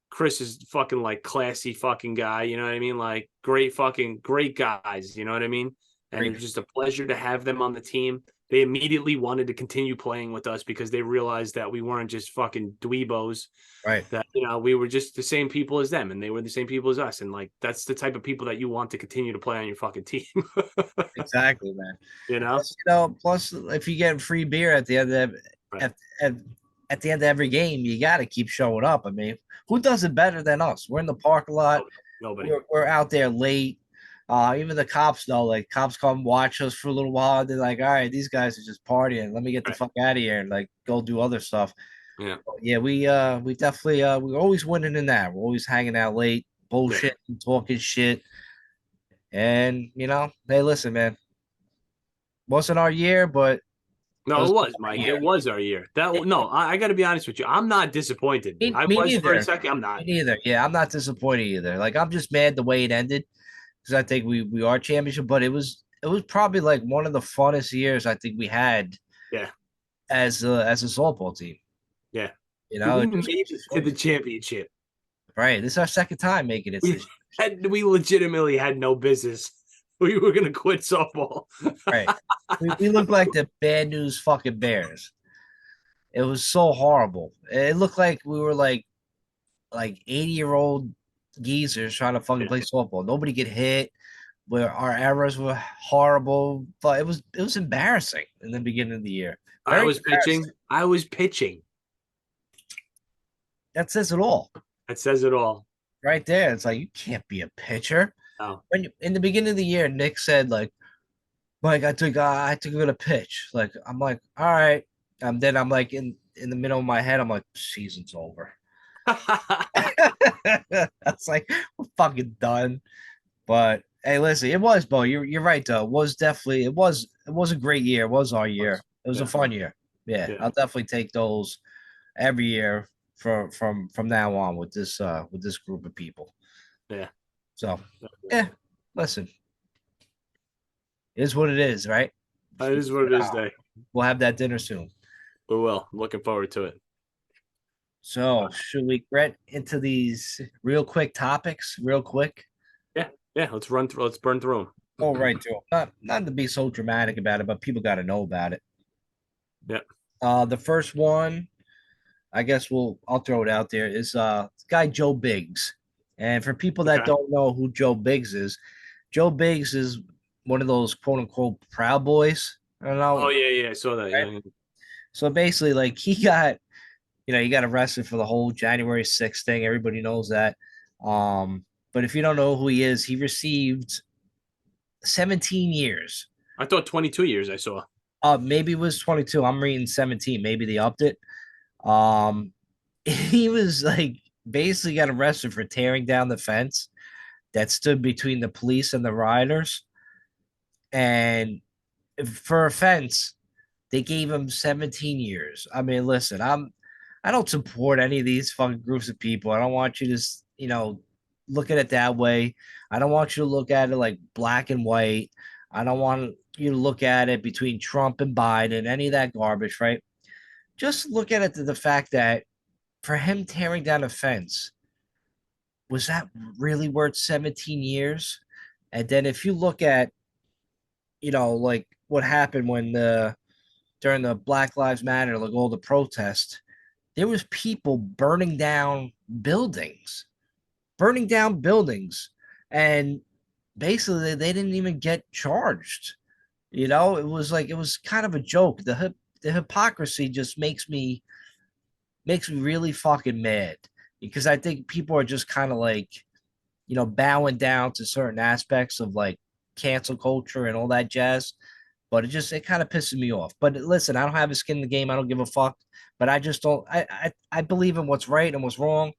Chris is fucking like classy fucking guy. You know what I mean? Like great guys. You know what I mean? And it was just a pleasure to have them on the team. They immediately wanted to continue playing with us because they realized that we weren't just fucking dweebos. Right. That, we were just the same people as them and they were the same people as us. And like, that's the type of people that you want to continue to play on your fucking team. Exactly, man. You know? Plus, if you get free beer at the end of at the end of every game, you got to keep showing up. I mean, who does it better than us? We're in the park a lot. Nobody. We're out there late. Even the cops know, like cops come watch us for a little while. They're like, all right, these guys are just partying. Let me get the fuck out of here and like go do other stuff. Yeah. Yeah, we definitely we're always winning in that. We're always hanging out late, bullshit, talking shit. And hey, listen, man. Wasn't our year, but no, it was, Mike. It was our year. I got to be honest with you. I'm not disappointed. I was neither. for a second. I'm not. Me neither. Yeah, I'm not disappointed either. Like I'm just mad the way it ended because I think we are championship, but it was probably like one of the funnest years I think we had. Yeah. As a softball team. Yeah. We made it to the championship. Right. This is our second time making it. We legitimately had no business. We were gonna quit softball. Right. We looked like the bad news fucking Bears. It was so horrible. It looked like we were like 80-year-old geezers trying to fucking play softball. Nobody get hit. Where our errors were horrible, but it was embarrassing in the beginning of the year. I was pitching. That says it all. That says it all. Right there. It's like you can't be a pitcher. No. When in the beginning of the year, Nick said like, Mike, I took a pitch. Like I'm like, all right. Then I'm like in the middle of my head, I'm like, season's over. That's like we're fucking done. But hey, listen, it was, Bo. You're right though. It was a great year. It was our year. It was a fun year. Yeah, I'll definitely take those every year from now on with this group of people. Yeah. So listen. It is what it is, right? It is what it is, Day. We'll have that dinner soon. We will. I'm looking forward to it. So, should we get into these real quick topics, real quick? Yeah, yeah. Let's run through. Let's burn through Oh, them. right, Joe. Not to be so dramatic about it, but people got to know about it. Yeah. The first one, I guess I'll throw it out there, is this guy Joe Biggs. And for people that Okay. don't know who Joe Biggs is, Joe Biggs is one of those quote unquote Proud Boys. I don't Oh know. yeah, yeah. I saw that. Right? Yeah. So basically, like he got arrested for the whole January 6th thing. Everybody knows that. But if you don't know who he is, he received 17 years. I thought 22 years. I saw. Maybe it was 22. I'm reading 17. Maybe they upped it. Um, he was like basically got arrested for tearing down the fence that stood between the police and the rioters. And for offense, they gave him 17 years. I mean, listen, I don't support any of these fucking groups of people. I don't want you to, look at it that way. I don't want you to look at it like black and white. I don't want you to look at it between Trump and Biden, any of that garbage, right? Just look at it to the fact that for him tearing down a fence, was that really worth 17 years? And then if you look at, like what happened when during the Black Lives Matter, like all the protests, there was people burning down buildings, and basically they didn't even get charged. It was kind of a joke. The hypocrisy just makes me really fucking mad because I think people are just kind of like, bowing down to certain aspects of like cancel culture and all that jazz. But it kind of pisses me off. But listen, I don't have a skin in the game. I don't give a fuck. But I just don't. I believe in what's right and what's wrong.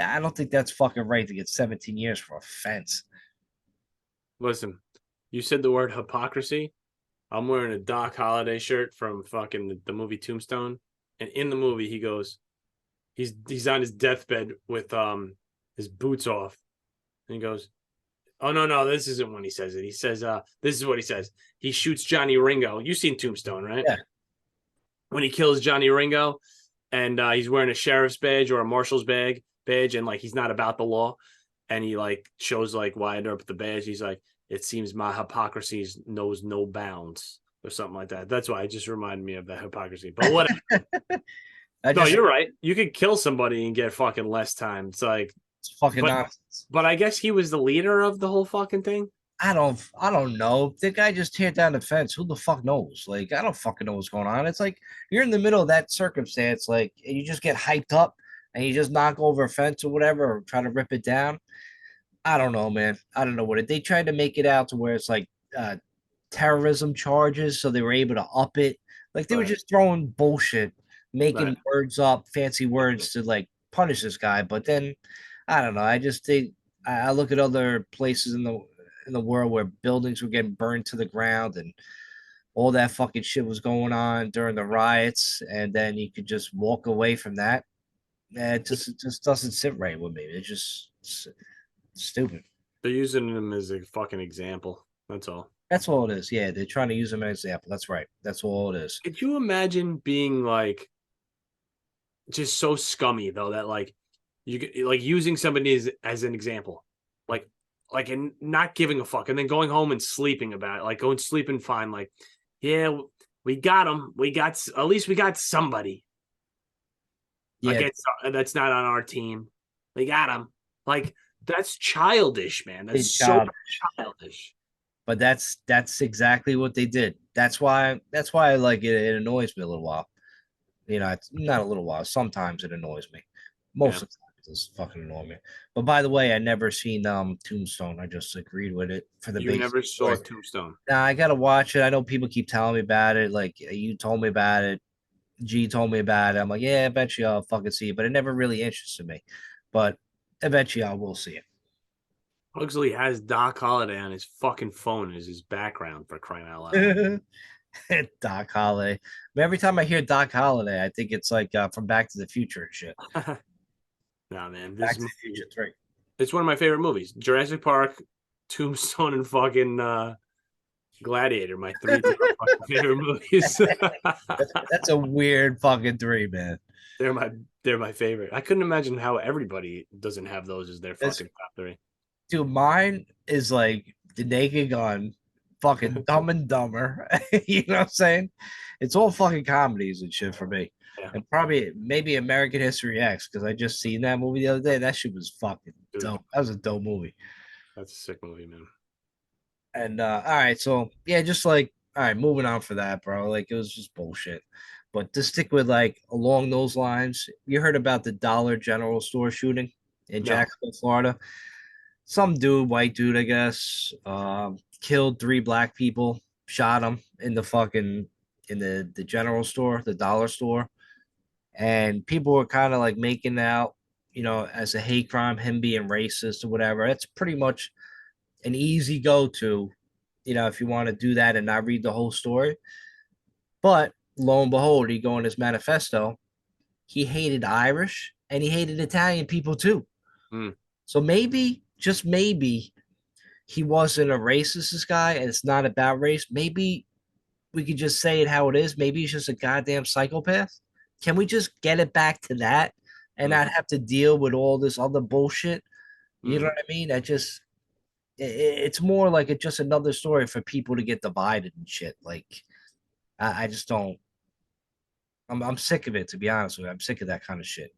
I don't think that's fucking right to get 17 years for offense. Listen, you said the word hypocrisy. I'm wearing a Doc Holliday shirt from fucking the movie Tombstone, and in the movie he goes, he's on his deathbed with his boots off, and he goes, "Oh no, this isn't when he says it. He says, this is what he says. He shoots Johnny Ringo. You've seen Tombstone, right? Yeah, When he kills Johnny Ringo, and he's wearing a sheriff's badge or a marshal's badge, and like he's not about the law, and he like shows like wind up the badge. He's like, it seems my hypocrisy knows no bounds or something like that. That's why it just reminded me of that hypocrisy. But whatever. No, you're right. You could kill somebody and get fucking less time. It's like, it's fucking but nonsense. but I guess he was the leader of the whole fucking thing. I don't know. The guy just teared down the fence. Who the fuck knows? Like, I don't fucking know what's going on. It's like you're in the middle of that circumstance, like, and you just get hyped up and you just knock over a fence or whatever, or try to rip it down. I don't know, man. I don't know what it. They tried to make it out to where it's like uh terrorism charges, so they were able to up it. Like they were Right. just throwing bullshit, Right. making words up, fancy words to like punish this guy. But then I don't know. I just think I look at other places in the world where buildings were getting burned to the ground and all that fucking shit was going on during the riots, and then you could just walk away from that. It just doesn't sit right with me. It's just stupid. They're using him as a fucking example. That's all. That's all it is. Yeah, they're trying to use him as an example. That's right. That's all it is. Could you imagine being like just so scummy though that like like using somebody as an example, like and not giving a fuck, and then going home and sleeping about it, like going sleeping fine, like yeah, we got him, at least we got somebody Yeah, against that's not on our team, we got him, like that's childish, man. That's it's so child, childish. but that's exactly what they did. That's why like it annoys me a little while. It's not a little while. Sometimes it annoys me. Yeah, Most of the time it does fucking annoy me. But by the way, I never seen Tombstone. I just agreed with it for the you basic never saw story. Tombstone. Now I gotta watch it. I know people keep telling me about it. Like you told me about it. G told me about it. I'm like, yeah, eventually I'll fucking see it. But it never really interested me. But eventually I will see Huxley has Doc Holliday on his fucking phone as his background, for crying out loud. it. Doc Holliday. But every time I hear Doc Holliday, I think it's like from Back to the Future and shit. Nah, man, Back this to the movie, Future 3. it's one of my favorite movies. Jurassic Park, Tombstone, and fucking Gladiator, my three top fucking favorite movies. That's a weird fucking three, man. They're my they're my favorite. I couldn't imagine how everybody doesn't have those as their It's, fucking top three. dude, mine is like the Naked Gun, fucking Dumb and Dumber. You know what I'm saying? It's all fucking comedies and shit for me. Yeah, And probably maybe American History X because I just seen that movie the other day. That shit was fucking dude, dope. That was a dope movie. that's a sick movie, man. And all right, so yeah, just like all right, moving on for that, bro. Like it was just bullshit. But to stick with like along those lines, you heard about the Dollar General store shooting in No, Jacksonville, Florida. Some dude, white dude, I guess, killed three black people, shot them in the fucking in the general store, the dollar store, and people were kind of like making out, as a hate crime, him being racist or whatever. It's pretty much an easy go to, if you want to do that and not read the whole story. But lo and behold, he go in his manifesto. He hated Irish and he hated Italian people too. mm, So maybe, just maybe, he wasn't a racist, this guy, and it's not about race. Maybe we could just say it how it is. Maybe he's just a goddamn psychopath. Can we just get it back to that and mm, not have to deal with all this other bullshit? You know mm. what I mean? It's more like it's just another story for people to get divided and shit. Like I just don't. I'm sick of it, to be honest with you. I'm sick of that kind of shit.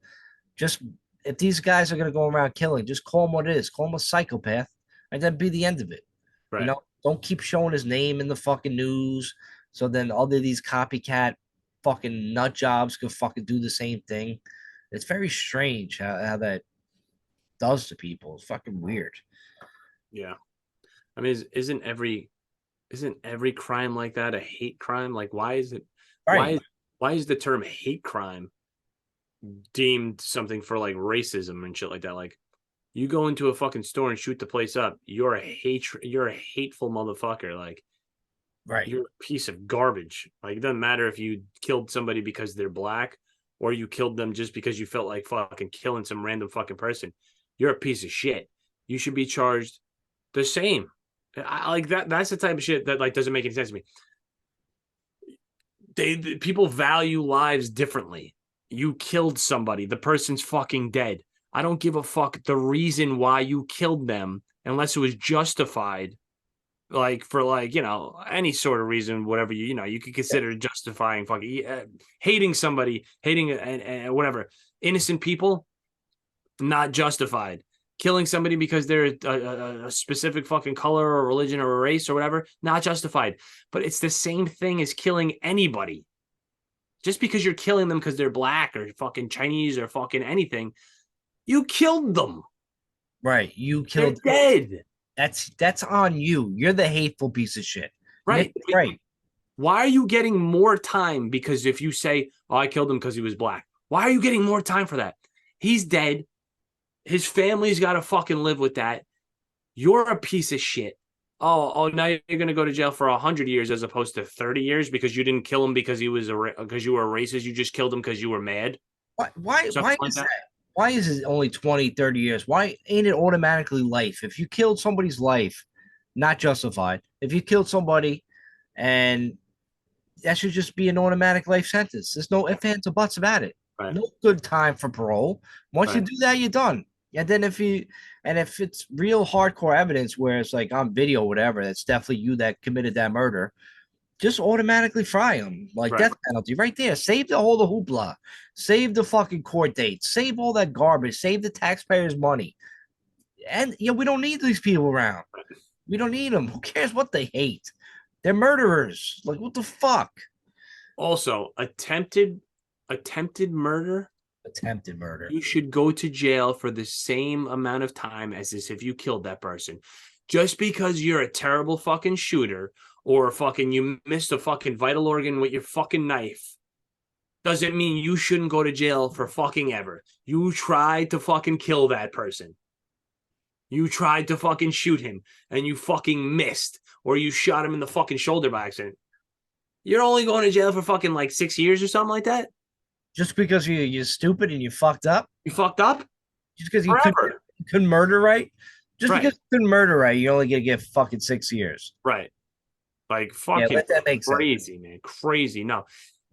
Just if these guys are gonna go around killing, just call him what it is. Call him a psychopath, and then be the end of it. Right. Don't keep showing his name in the fucking news. So then all of these copycat fucking nut jobs could fucking do the same thing. It's very strange how that does to people. It's fucking weird. Yeah. I mean, isn't every crime like that a hate crime? Like, why is it? Why Right. is why is the term hate crime deemed something for like racism and shit like that? Like, you go into a fucking store and shoot the place up, you're a hateful motherfucker. Like, Right. you're a piece of garbage. Like, it doesn't matter if you killed somebody because they're black or you killed them just because you felt like fucking killing some random fucking person. You're a piece of shit. You should be charged the same. Like that. That's the type of shit that like doesn't make any sense to me. People value lives differently. You killed somebody. The person's fucking dead. I don't give a fuck the reason why you killed them unless it was justified, like for like any sort of reason, whatever you could consider justifying fucking hating somebody, hating and whatever. Innocent people, not justified. Killing somebody because they're a specific fucking color or religion or a race or whatever, not justified. But it's the same thing as killing anybody. Just because you're killing them because they're black or fucking Chinese or fucking anything, you killed them. Right. You They're killed. dead. That's on you. You're the hateful piece of shit. Right. Nick, right. Why are you getting more time? Because if you say, oh, I killed him because he was black, why are you getting more time for that? He's dead. His family's got to fucking live with that. You're a piece of shit. Oh, now you're gonna go to jail for 100 years as opposed to 30 years because you didn't kill him because because you were a racist. You just killed him because you were mad. Why Something like is that. that? Why is it only 20, 30 years? Why ain't it automatically life? If you killed somebody's life, not justified. If you killed somebody and that should just be an automatic life sentence. There's no ifs, ands, or buts about it. Right. No good time for parole. Once you Right. do that, you're done. And then if it's real hardcore evidence where it's like on video, whatever, that's definitely you that committed that murder, just automatically fry them like Right. death penalty right there. Save the whole the hoopla, save the fucking court dates, save all that garbage, save the taxpayers' money. And we don't need these people around. We don't need them. Who cares what they hate? They're murderers. Like what the fuck? Also, attempted murder. Attempted murder. You should go to jail for the same amount of time as if you killed that person. Just because you're a terrible fucking shooter or fucking you missed a fucking vital organ with your fucking knife doesn't mean you shouldn't go to jail for fucking ever. You tried to fucking kill that person. You tried to fucking shoot him and you fucking missed, or you shot him in the fucking shoulder by accident. You're only going to jail for fucking like 6 years or something like that. Just because you're stupid and you fucked up, You fucked up just because forever. you couldn't murder right, just Right. because you couldn't murder right, you're only gonna get fucking 6 years. Right. Like Yeah, fucking let that make sense. crazy, man. Crazy. No.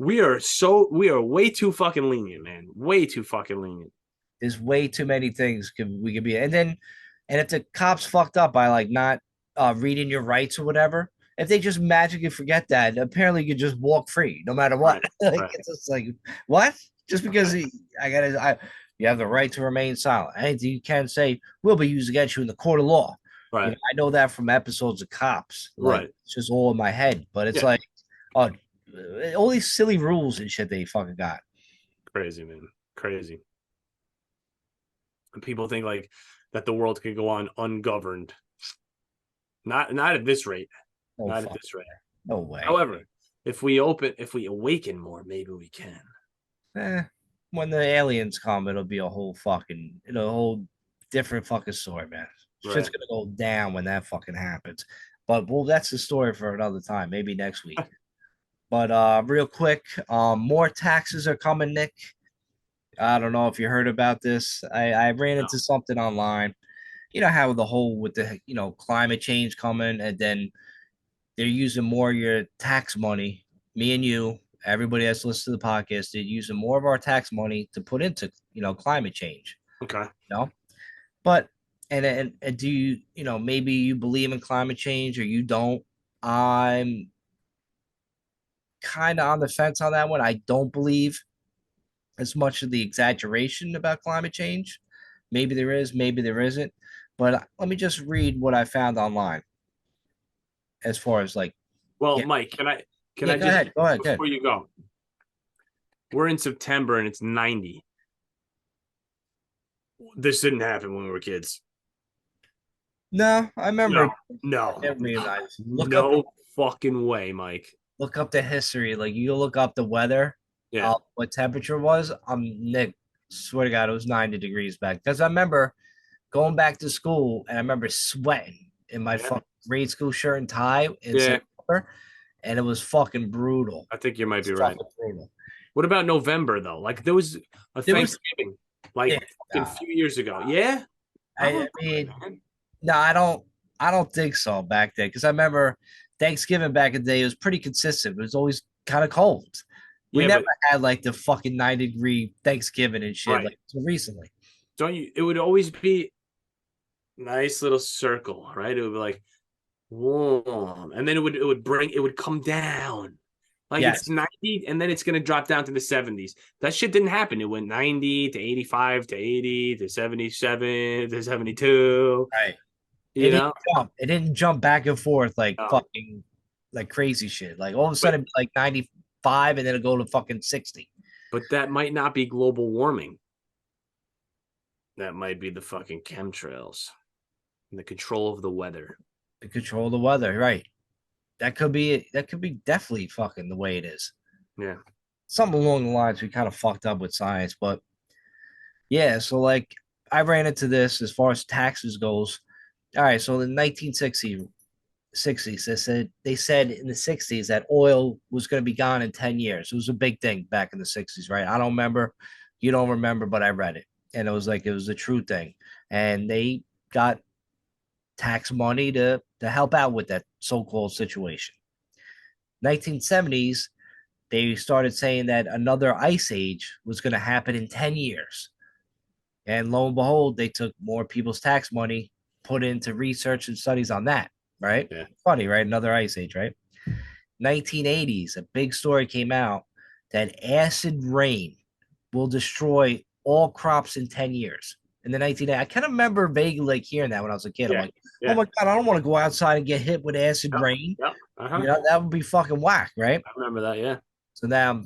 We are way too fucking lenient, man. Way too fucking lenient. There's way too many things we could be, and if the cops fucked up by like not reading your rights or whatever, if they just magically forget that, apparently you just walk free no matter what. Right. Like Right. it's just like what? Just because you have the right to remain silent. Anything you can say will be used against you in the court of law. Right. I know that from episodes of Cops. Like Right. it's just all in my head, but it's Yeah. like, oh, all these silly rules and shit they fucking got. Crazy, man. Crazy. And people think like that the world could go on ungoverned. Not at this rate. No Not at fuck, this rate. no way. However, if we awaken more, maybe we can. Eh, when the aliens come, it'll a whole different fucking story, man. Shit's Right. gonna go down when that fucking happens. But well, that's the story for another time, maybe next week. But real quick, more taxes are coming, Nick. I don't know if you heard about this. I ran No. into something online. You know how the whole with the climate change coming, and then they're using more of your tax money. Me and you, everybody that's listened to the podcast, they're using more of our tax money to put into climate change. Okay. But and do maybe you believe in climate change or you don't? I'm kind of on the fence on that one. I don't believe as much of the exaggeration about climate change. Maybe there is, maybe there isn't. But let me just read what I found online as far as like, Well, yeah, Mike, can yeah. I Go just ahead, go ahead, go ahead. before you go? We're in September and it's 90. This didn't happen when we were kids. No, I remember. No, no, Never realized. no fucking way, Mike. Look up the history. Like you look up the weather, Yeah, what temperature was. Nick, swear to God, it was 90 degrees back. Because I remember going back to school and I remember sweating in my yeah, fucking grade school shirt and tie in yeah. September, and it was fucking brutal. I think you might It's be right. fucking brutal. What about November though? Like there was a There was, Thanksgiving, yeah, like fucking nah, few years ago. Yeah, I I remember mean, that, man. no, I don't think so back then because I remember Thanksgiving back in the day it was pretty consistent. It was always kind of cold. We Yeah, never but had like the fucking 90-degree Thanksgiving and shit right. like so recently. Don't you? It would always be nice little circle, right? It would be like warm, and then it would come down. Like it's Yes. 90 and then it's going to drop down to the 70s. That shit didn't happen. It went 90 to 85 to 80 to 77 to 72, Right. It you didn't know? jump. It didn't jump back and forth like No. fucking like crazy shit. Like all of a But sudden like 95 and then it go to fucking 60. but that might not be global warming. That might be the fucking chemtrails and the control of the weather. To control the weather, right? That could be definitely fucking the way it is. Yeah. Something along the lines we kind of fucked up with science, but yeah, so like I ran into this as far as taxes goes. All right, so in the 1960s, 60s, they said in the 60s that oil was going to be gone in 10 years. It was a big thing back in the 60s, right? I don't remember, you don't remember, but I read it. And it was a true thing. And they got tax money to help out with that so-called situation. 1970s, they started saying that another ice age was going to happen in 10 years. And lo and behold, they took more people's tax money, put into research and studies on that, right? Yeah. Funny, right? Another ice age, right? 1980s, a big story came out that acid rain will destroy all crops in 10 years. In the 1980s, I kind of remember vaguely like hearing that when I was a kid. I'm Yeah. like, Yeah. oh my God, I don't want to go outside and get hit with acid Yep. rain. Yep. That would be fucking whack, right? I remember that. Yeah. So now,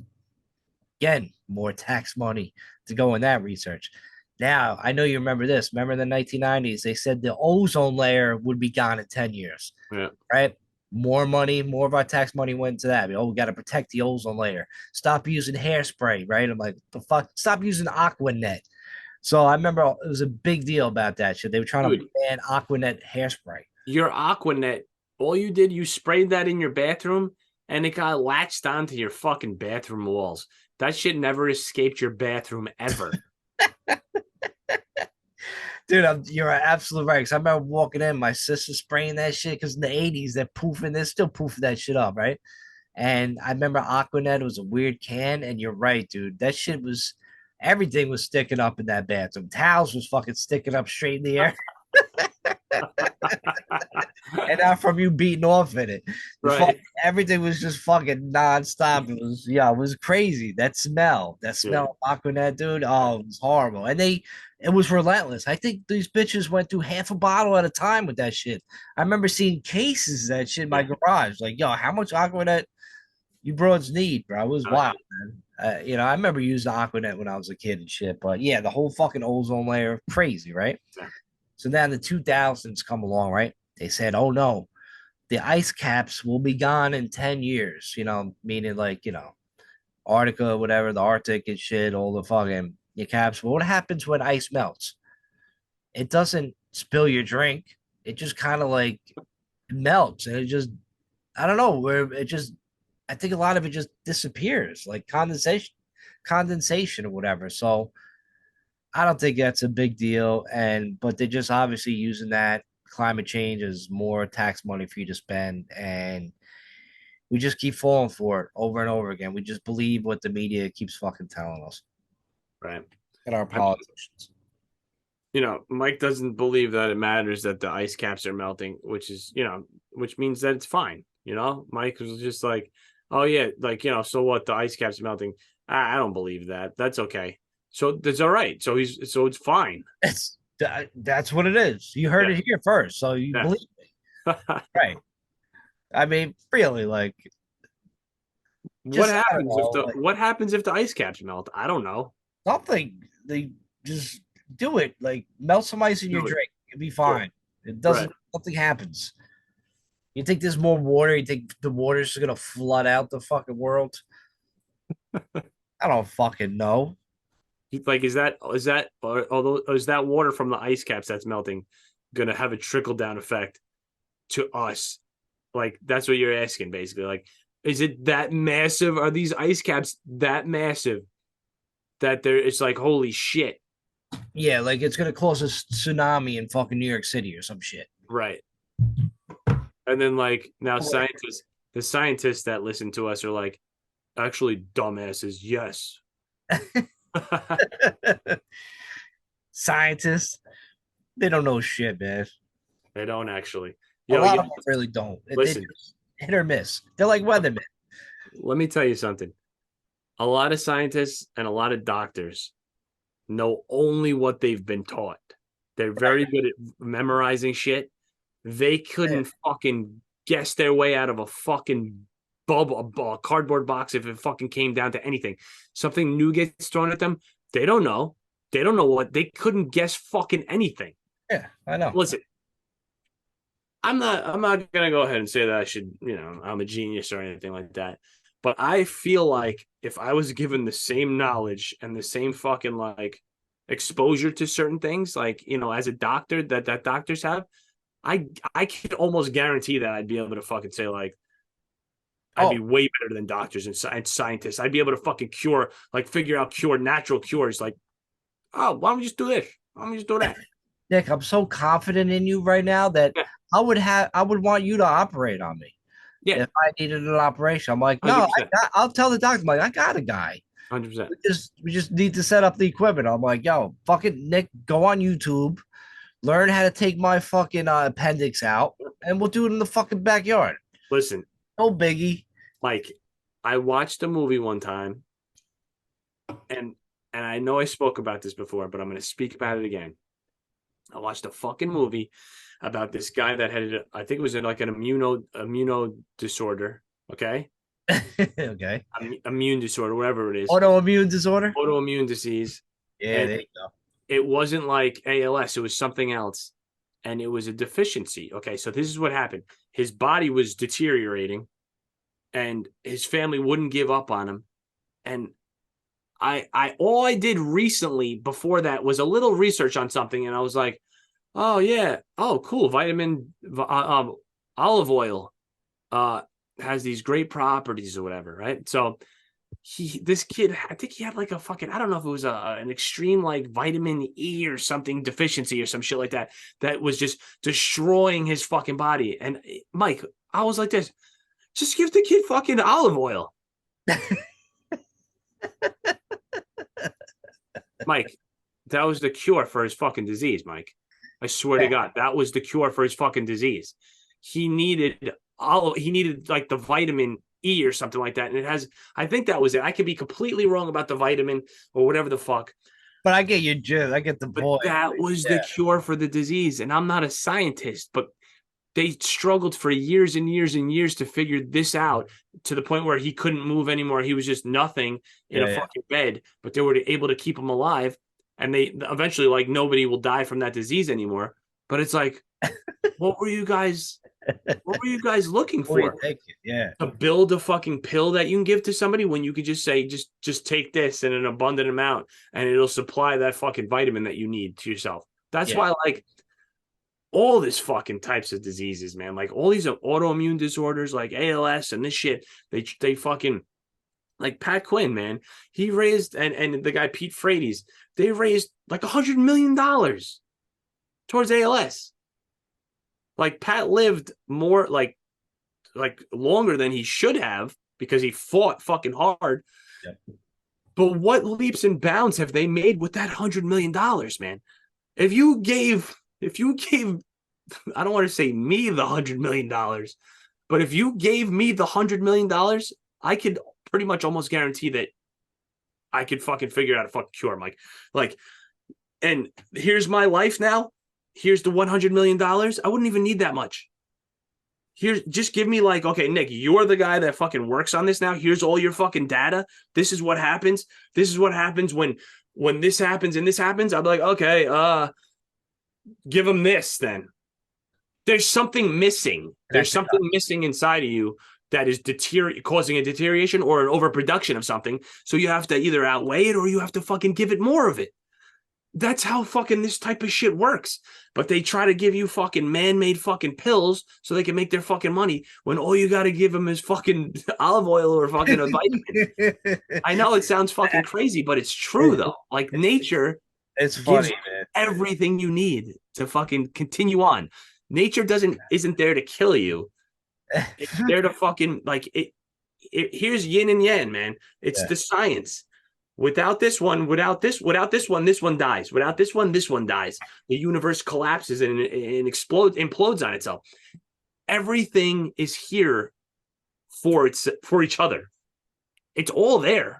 again, more tax money to go in that research. Now, I know you remember this. Remember in the 1990s, they said the ozone layer would be gone in 10 years, Yeah. right? More money, more of our tax money went to that. Oh, we got to protect the ozone layer. Stop using hairspray, right? I'm like, the fuck? Stop using Aquanet. So I remember it was a big deal about that shit. They were trying Dude, to ban Aquanet hairspray. your Aquanet, all you did, you sprayed that in your bathroom and it got latched onto your fucking bathroom walls. That shit never escaped your bathroom ever. Dude, you're absolutely right. Because I remember walking in, my sister spraying that shit because in the 80s, they're poofing, they're still poofing that shit up, right? And I remember Aquanet was a weird can, and you're right, dude. That shit was everything was sticking up in that bathroom. Towels was fucking sticking up straight in the air. And not from you beating off in it. The fuck, Right. everything was just fucking nonstop. It was crazy. That Yeah. smell of Aquanet, dude. Oh, it was horrible. And it was relentless. I think these bitches went through half a bottle at a time with that shit. I remember seeing cases of that shit in my Yeah. garage. Like, yo, how much Aquanet you broads need, bro? It was Oh, wild, man. I remember using Aquanet when I was a kid and shit. But yeah, the whole fucking ozone layer, crazy, right? yeah. So then the 2000s come along, right? They said, oh no, the ice caps will be gone in 10 years, meaning like, Arctica, whatever, the Arctic and shit, all the fucking your caps. But what happens when ice melts? It doesn't spill your drink. It just kind of like melts and it just, I don't know, where it just, I think a lot of it just disappears, like condensation or whatever. So I don't think that's a big deal. But they're just obviously using that climate change as more tax money for you to spend. And we just keep falling for it over and over again. We just believe what the media keeps fucking telling us Right. and our I mean, politicians. Mike doesn't believe that it matters that the ice caps are melting, which means that it's fine. Mike was just like, oh yeah, like, so what? The ice caps are melting. I don't believe that. That's okay. So that's all right. So it's fine. That's what it is. You heard Yeah. it here first, so you Yeah. believe me, right? I mean, really, like, What just I don't happens if know, the like what happens if the ice caps melt? I don't know. something. They just do it. Like melt some ice in your Do it. drink. You'll be Do it. fine. It Right. doesn't. Nothing happens. You think there's more water? You think the water's just gonna flood out the fucking world? I don't fucking know. Like, is that although is that water from the ice caps that's melting gonna have a trickle down effect to us? Like, that's what you're asking, basically. Like, is it that massive? Are these ice caps that massive that it's like, holy shit? Yeah, like it's gonna cause a tsunami in fucking New York City or some shit. Right. And then, like, now Hilarious. the scientists that listen to us are like, actually, dumbasses, yes. Scientists, they don't know shit, man. They don't actually. A Yo, lot yo, of them really don't. They listen, just hit or miss. They're like weathermen. let me tell you something. A lot of scientists and a lot of doctors know only what they've been taught. They're very good at memorizing shit. They Yeah. couldn't fucking guess their way out of a fucking bubble, a cardboard box if it fucking came down to anything. Something new gets thrown at them. They don't know. They don't know what. They couldn't guess fucking anything. Yeah, I know. Listen, I'm not gonna go ahead and say that I should, I'm a genius or anything like that. But I feel like if I was given the same knowledge and the same fucking like exposure to certain things, like, as a doctor that doctors have, I could almost guarantee that I'd be able to fucking say, like, I'd be Oh, way better than doctors and scientists. I'd be able to fucking figure out natural cures. Like, oh, why don't we just do this? Why don't we just do that? Nick, I'm so confident in you right now that Yeah, I would want you to operate on me yeah, if I needed an operation. I'm like, no, 100%, I'll tell the doctor, I'm like, I got a guy. 100%. We just need to set up the equipment. I'm like, yo, fucking Nick, go on YouTube, learn how to take my fucking appendix out, and we'll do it in the fucking backyard. Listen, No biggie. Mike, I watched a movie one time, and I know I spoke about this before, but I'm going to speak about it again. I watched a fucking movie about this guy that had, I think it was like an immuno disorder. Okay, Okay. immune disorder, whatever it is, Autoimmune disorder. autoimmune disease, Yeah, and there you go. it wasn't like ALS; it was something else, and it was a deficiency. Okay, so this is what happened: his body was deteriorating, and his family wouldn't give up on him, and I all I did recently before that was a little research on something, and I was like, oh yeah, oh cool, olive oil uh has these great properties or whatever, right? So this kid, I think he had like a fucking, I don't know if it was an extreme like vitamin E or something deficiency or some shit like that was just destroying his fucking body. And Mike, I was like this, Just give the kid fucking olive oil. Mike, that was the cure for his fucking disease, Mike. I swear to God, that was the cure for his fucking disease. He needed like the vitamin E or something like that. And it has, I think that was it. I could be completely wrong about the vitamin or whatever the fuck. But I get your gist. I get the point. But that was the cure for the disease. And I'm not a scientist, but they struggled for years and years and years to figure this out to the point where he couldn't move anymore. He was just nothing in a fucking bed, but they were able to keep him alive. And they eventually, like, nobody will die from that disease anymore. But it's like, what were you guys looking for? Yeah. To build a fucking pill that you can give to somebody when you could just say, just take this in an abundant amount and it'll supply that fucking vitamin that you need to yourself. That's why, like, all this fucking types of diseases, man, like all these autoimmune disorders like ALS and this shit, they fucking, like Pat Quinn, man, he raised, and the guy Pete Frates, they raised like $100 million towards ALS. Like Pat lived more like longer than he should have because he fought fucking hard. Yep. But what leaps and bounds have they made with that $100 million, man? If you gave, I don't want to say me the $100 million, but if you gave me the $100 million, I could pretty much almost guarantee that I could fucking figure out a fucking cure, Mike. Like, and here's my life now. Here's the $100 million. I wouldn't even need that much. Just give me like, okay, Nick, you're the guy that fucking works on this now. Here's all your fucking data. This is what happens. This is what happens when this happens and this happens. I'd be like, okay, give him this then. There's something missing. There's something missing inside of you that is causing a deterioration or an overproduction of something. So you have to either outweigh it or you have to fucking give it more of it. That's how fucking this type of shit works. But they try to give you fucking man-made fucking pills so they can make their fucking money when all you got to give them is fucking olive oil or fucking a vitamin. I know it sounds fucking crazy, but it's true though. Like nature, it's funny, man. Everything you need to fucking continue on. Nature isn't there to kill you. It's there to fucking like it. Here's yin and yang, man. It's the science. Without this one, this one dies. Without this one dies. The universe collapses and implodes on itself. Everything is here for each other. It's all there.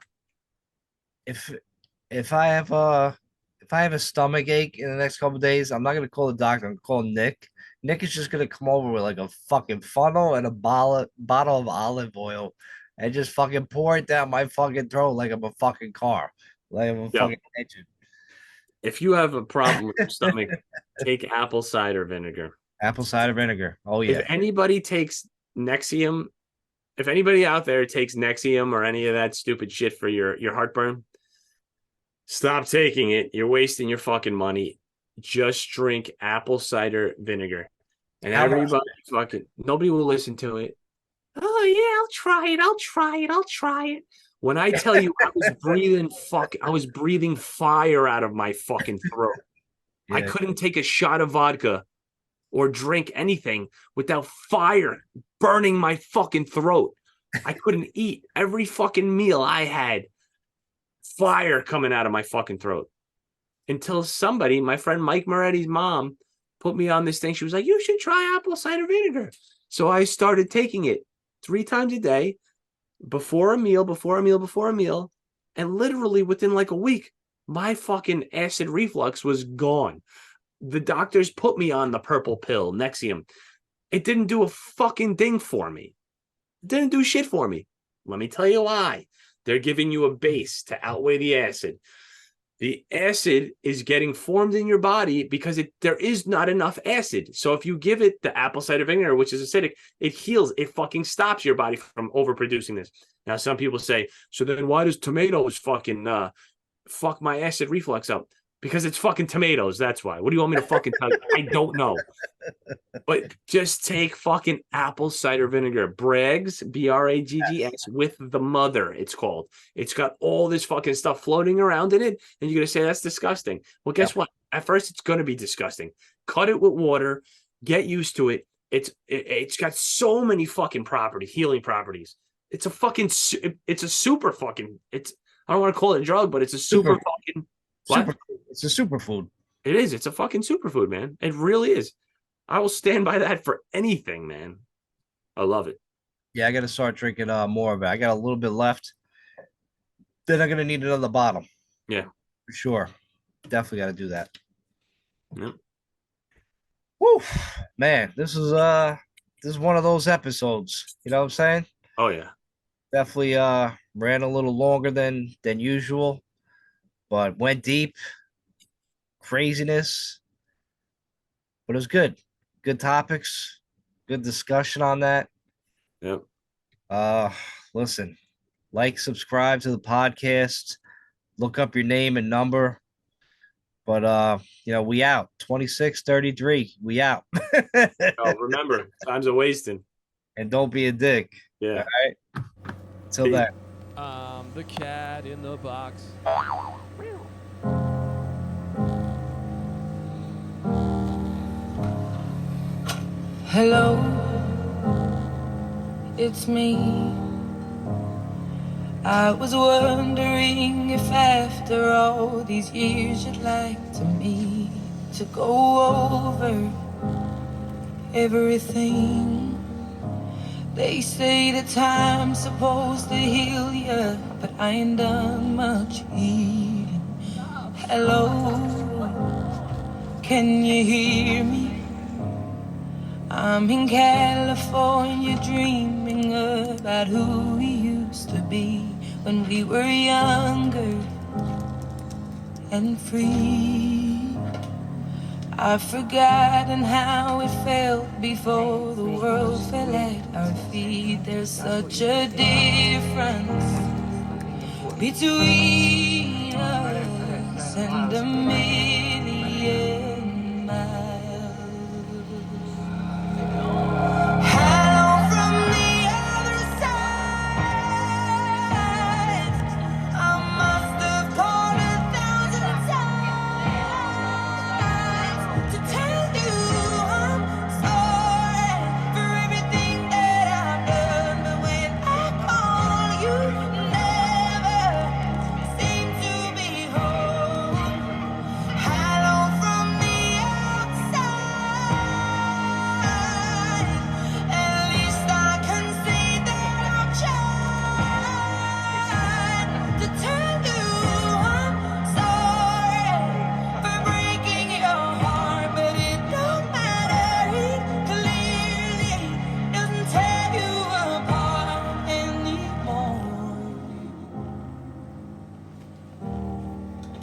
If I have a stomach ache in the next couple of days, I'm not gonna call the doctor. I'm gonna call Nick. Nick is just gonna come over with like a fucking funnel and a bottle of olive oil and just fucking pour it down my fucking throat like I'm a fucking car, like I'm a fucking engine. If you have a problem with your stomach, take apple cider vinegar. Apple cider vinegar. Oh yeah. If anybody takes Nexium, if anybody out there takes Nexium or any of that stupid shit for your heartburn, stop taking it. You're wasting your fucking money. Just drink apple cider vinegar. And everybody nobody will listen to it. Oh yeah, I'll try it. When I tell you I was breathing fire out of my fucking throat. Yeah. I couldn't take a shot of vodka or drink anything without fire burning my fucking throat. I couldn't eat. Every fucking meal I had, fire coming out of my fucking throat. Until somebody, my friend Mike Moretti's mom, put me on this thing. She was like, you should try apple cider vinegar. So I started taking it 3 times a day, before a meal. And literally within like a week, my fucking acid reflux was gone. The doctors put me on the purple pill, Nexium. It didn't do a fucking thing for me. It didn't do shit for me. Let me tell you why. They're giving you a base to outweigh the acid. The acid is getting formed in your body because there is not enough acid. So if you give it the apple cider vinegar, which is acidic, it heals. It fucking stops your body from overproducing this. Now, some people say, so then why does tomatoes fucking fuck my acid reflux up? Because it's fucking tomatoes. That's why. What do you want me to fucking tell you? I don't know. But just take fucking apple cider vinegar. Bragg's, Braggs, with the mother, it's called. It's got all this fucking stuff floating around in it. And you're going to say, that's disgusting. Well, guess what? At first, it's going to be disgusting. Cut it with water. Get used to it. it's got so many fucking healing properties. It's a fucking it's a super fucking I don't want to call it a drug, but it's a super fucking what? Super, it's a superfood. It is. It's a fucking superfood, man. It really is. I will stand by that for anything, man. I love it. Yeah, I got to start drinking more of it. I got a little bit left. Then I'm gonna need another bottle. Yeah, for sure. Definitely got to do that. Yeah. Woo, man, this is one of those episodes. You know what I'm saying? Oh yeah. Definitely ran a little longer than usual, but went deep. Craziness, but it was good. Good topics, good discussion on that. Yep. Listen, like, subscribe to the podcast, look up your name and number. But we out 2633. We out. Oh, remember, time's a wasting. And don't be a dick. Yeah. All right. Till then. The cat in the box. Hello, it's me. I was wondering if after all these years you'd like to me to go over everything. They say that time's supposed to heal ya, but I ain't done much healing. Hello, can you hear me? I'm in California dreaming about who we used to be when we were younger and free. I've forgotten how it felt before the world fell at our feet. There's such a difference between us and a million.